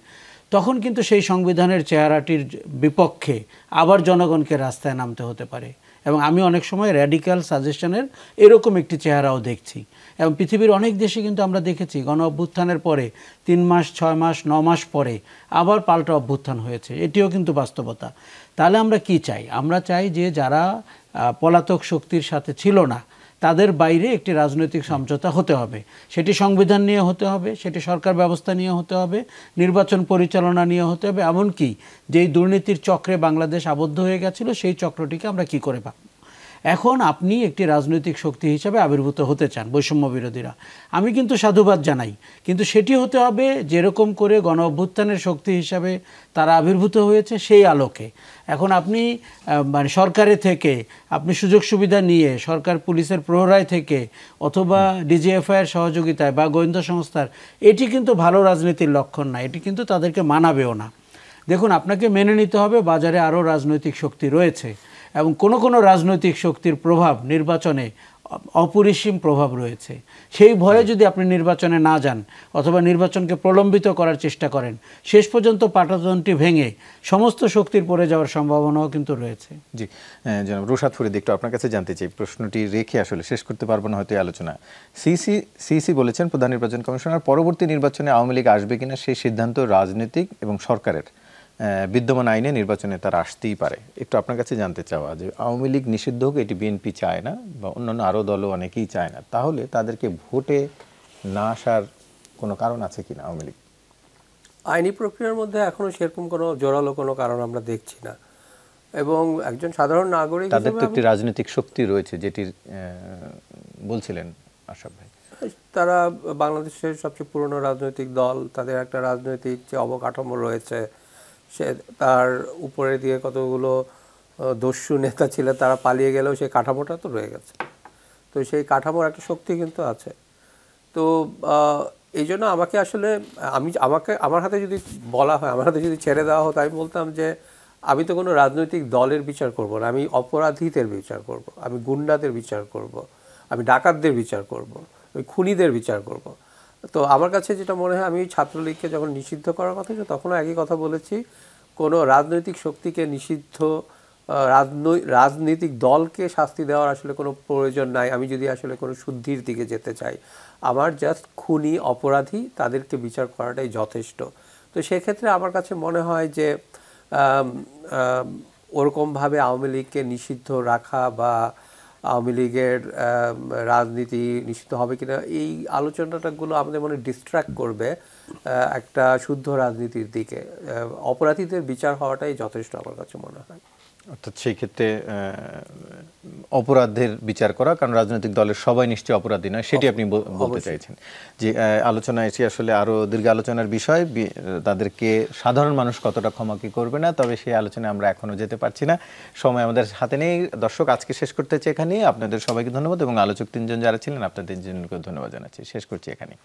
তখন কিন্তু সেই সংবিধানের চেহারাটির বিপক্ষে আবার জনগণকে রাস্তায় নামতে হতে পারে। এবং আমি অনেক সময় র্যাডিক্যাল সাজেশনের এরকম একটি চেহারাও দেখছি। এবং পৃথিবীর অনেক দেশে কিন্তু আমরা দেখেছি গণ অভ্যুত্থানের পরে 3 মাস, 6 মাস, 9 মাস পরে আবার পাল্টা অভ্যুত্থান হয়েছে। এটিও কিন্তু বাস্তবতা। তাহলে আমরা কি চাই? আমরা চাই যে যারা পলাতক শক্তির সাথে ছিল না, তাদের বাইরে একটি রাজনৈতিক সমঝোতা হতে হবে। সেটি সংবিধান নিয়ে হতে হবে, সেটি সরকার ব্যবস্থা নিয়ে হতে হবে, নির্বাচন পরিচালনা নিয়ে হতে হবে, এমনকি যেই দুর্নীতির চক্রে বাংলাদেশ আবদ্ধ হয়ে গেছিল সেই চক্রটিকে আমরা কি করে পাব। এখন আপনি একটি রাজনৈতিক শক্তি হিসাবে আবির্ভূত হতে চান, বৈষম্য বিরোধীরা, আমি কিন্তু সাধুবাদ জানাই, কিন্তু সেটি হতে হবে যেরকম করে গণ অভ্যুত্থানের শক্তি হিসাবে তারা আবির্ভূত হয়েছে সেই আলোকে। এখন আপনি মানে সরকারের থেকে আপনি সুযোগ সুবিধা নিয়ে, সরকার পুলিশের প্রহরায় থেকে অথবা ডিজিএফআইয়ের সহযোগিতায় বা গোয়েন্দা সংস্থার, এটি কিন্তু ভালো রাজনীতির লক্ষণ না, এটি কিন্তু তাদেরকে মানাবেও না। দেখুন, আপনাকে মেনে নিতে হবে বাজারে আরও রাজনৈতিক শক্তি রয়েছে এবং কোনো রাজনৈতিক শক্তির প্রভাব নির্বাচনে অপরিসীম প্রভাব রয়েছে। সেই ভয়ে যদি আপনি নির্বাচনে না যান অথবা নির্বাচনকে প্রলম্বিত করার চেষ্টা করেন, শেষ পর্যন্ত পাটাতনটি ভেঙে সমস্ত শক্তির পড়ে যাওয়ার সম্ভাবনাও কিন্তু রয়েছে। জি, জনাব রুশাদ ফরিদ, একটু আপনার কাছে জানতে চাই, প্রশ্নটি রেখে আসলে শেষ করতে পারবো না হয়তো এই আলোচনা। সিসি বলেছেন, প্রধান নির্বাচন কমিশনার, পরবর্তী নির্বাচনে আওয়ামী লীগ আসবে কিনা সেই সিদ্ধান্ত রাজনৈতিক এবং সরকারের, বিদ্যমান আইনে নির্বাচনে তারা আসতেই পারে। একটু আপনার কাছে জানতে চাওয়া যে আওয়ামী লীগ নিষিদ্ধ হোক, এটি বিএনপি চায় না বা অন্যান্য আরও দলও অনেকেই চায় না, তাহলে তাদেরকে ভোটে না আসার কোনো কারণ আছে কিনা আওয়ামী লীগ? আইনি প্রক্রিয়ার মধ্যে এখনো সেরকম কোনো জোরালো কোনো কারণ আমরা দেখছি না। এবং একজন সাধারণ নাগরিক, তাদের তো একটি রাজনৈতিক শক্তি রয়েছে যেটির বলছিলেন আশরাফ ভাই, তারা বাংলাদেশের সবচেয়ে পুরনো রাজনৈতিক দল, তাদের একটা রাজনৈতিক যে অবকাঠামো রয়েছে, সে তার উপরে দিয়ে কতগুলো দস্যু নেতা ছিল, তারা পালিয়ে গেলেও সেই কাঠামোটা তো রয়ে গেছে। তো সেই কাঠামোর একটা শক্তি কিন্তু আছে। তো এই জন্য আমাকে আসলে আমার হাতে যদি বলা হয়, আমার হাতে যদি ছেড়ে দেওয়া হতো, আমি বলতাম যে আমি তো কোনো রাজনৈতিক দলের বিচার করব না, আমি অপরাধীদের বিচার করব, আমি গুন্ডাদের বিচার করব, আমি ডাকাতদের বিচার করব, আমি খুনিদের বিচার করব। তো আমার কাছে যেটা মনে হয়, আমি ছাত্রলীগকে যখন নিষিদ্ধ করার কথা ছিল তখনও একই কথা বলেছি, কোনো রাজনৈতিক শক্তিকে নিষিদ্ধ, রাজনৈতিক দলকে শাস্তি দেওয়ার আসলে কোনো প্রয়োজন নাই। আমি যদি আসলে কোনো শুদ্ধির দিকে যেতে চাই, আমার জাস্ট খুনি, অপরাধী, তাদেরকে বিচার করাটাই যথেষ্ট। তো সেক্ষেত্রে আমার কাছে মনে হয় যে ওরকমভাবে আওয়ামী লীগকে নিষিদ্ধ রাখা বা আওয়ামী লীগের রাজনীতি নিষিদ্ধ হবে কিনা, এই আলোচনাটাগুলো আমাদের মনে ডিস্ট্র্যাক্ট করবে একটা শুদ্ধ রাজনীতির দিকে। অপরাধীদের বিচার হওয়াটাই যথেষ্ট আমার কাছে মনে হয়। অর্থাৎ সেই ক্ষেত্রে অপরাধের বিচার করা, কারণ রাজনৈতিক দলের সবাই নিশ্চয়ই অপরাধী নয়, সেটি আপনি বলতে চাইছেন। যে আলোচনা এসে আসলে আরো দীর্ঘ আলোচনার বিষয়, তাদেরকে সাধারণ মানুষ কতটা ক্ষমা কি করবে না, তবে সেই আলোচনায় আমরা এখনো যেতে পারছি না, সময় আমাদের হাতে নেই। দর্শক, আজকে শেষ করতে চাই এখানেই। আপনাদের সবাইকে ধন্যবাদ এবং আলোচক তিনজন যারা ছিলেন আপনাদের তিনজনকে ধন্যবাদ জানাচ্ছি। শেষ করছি এখানে।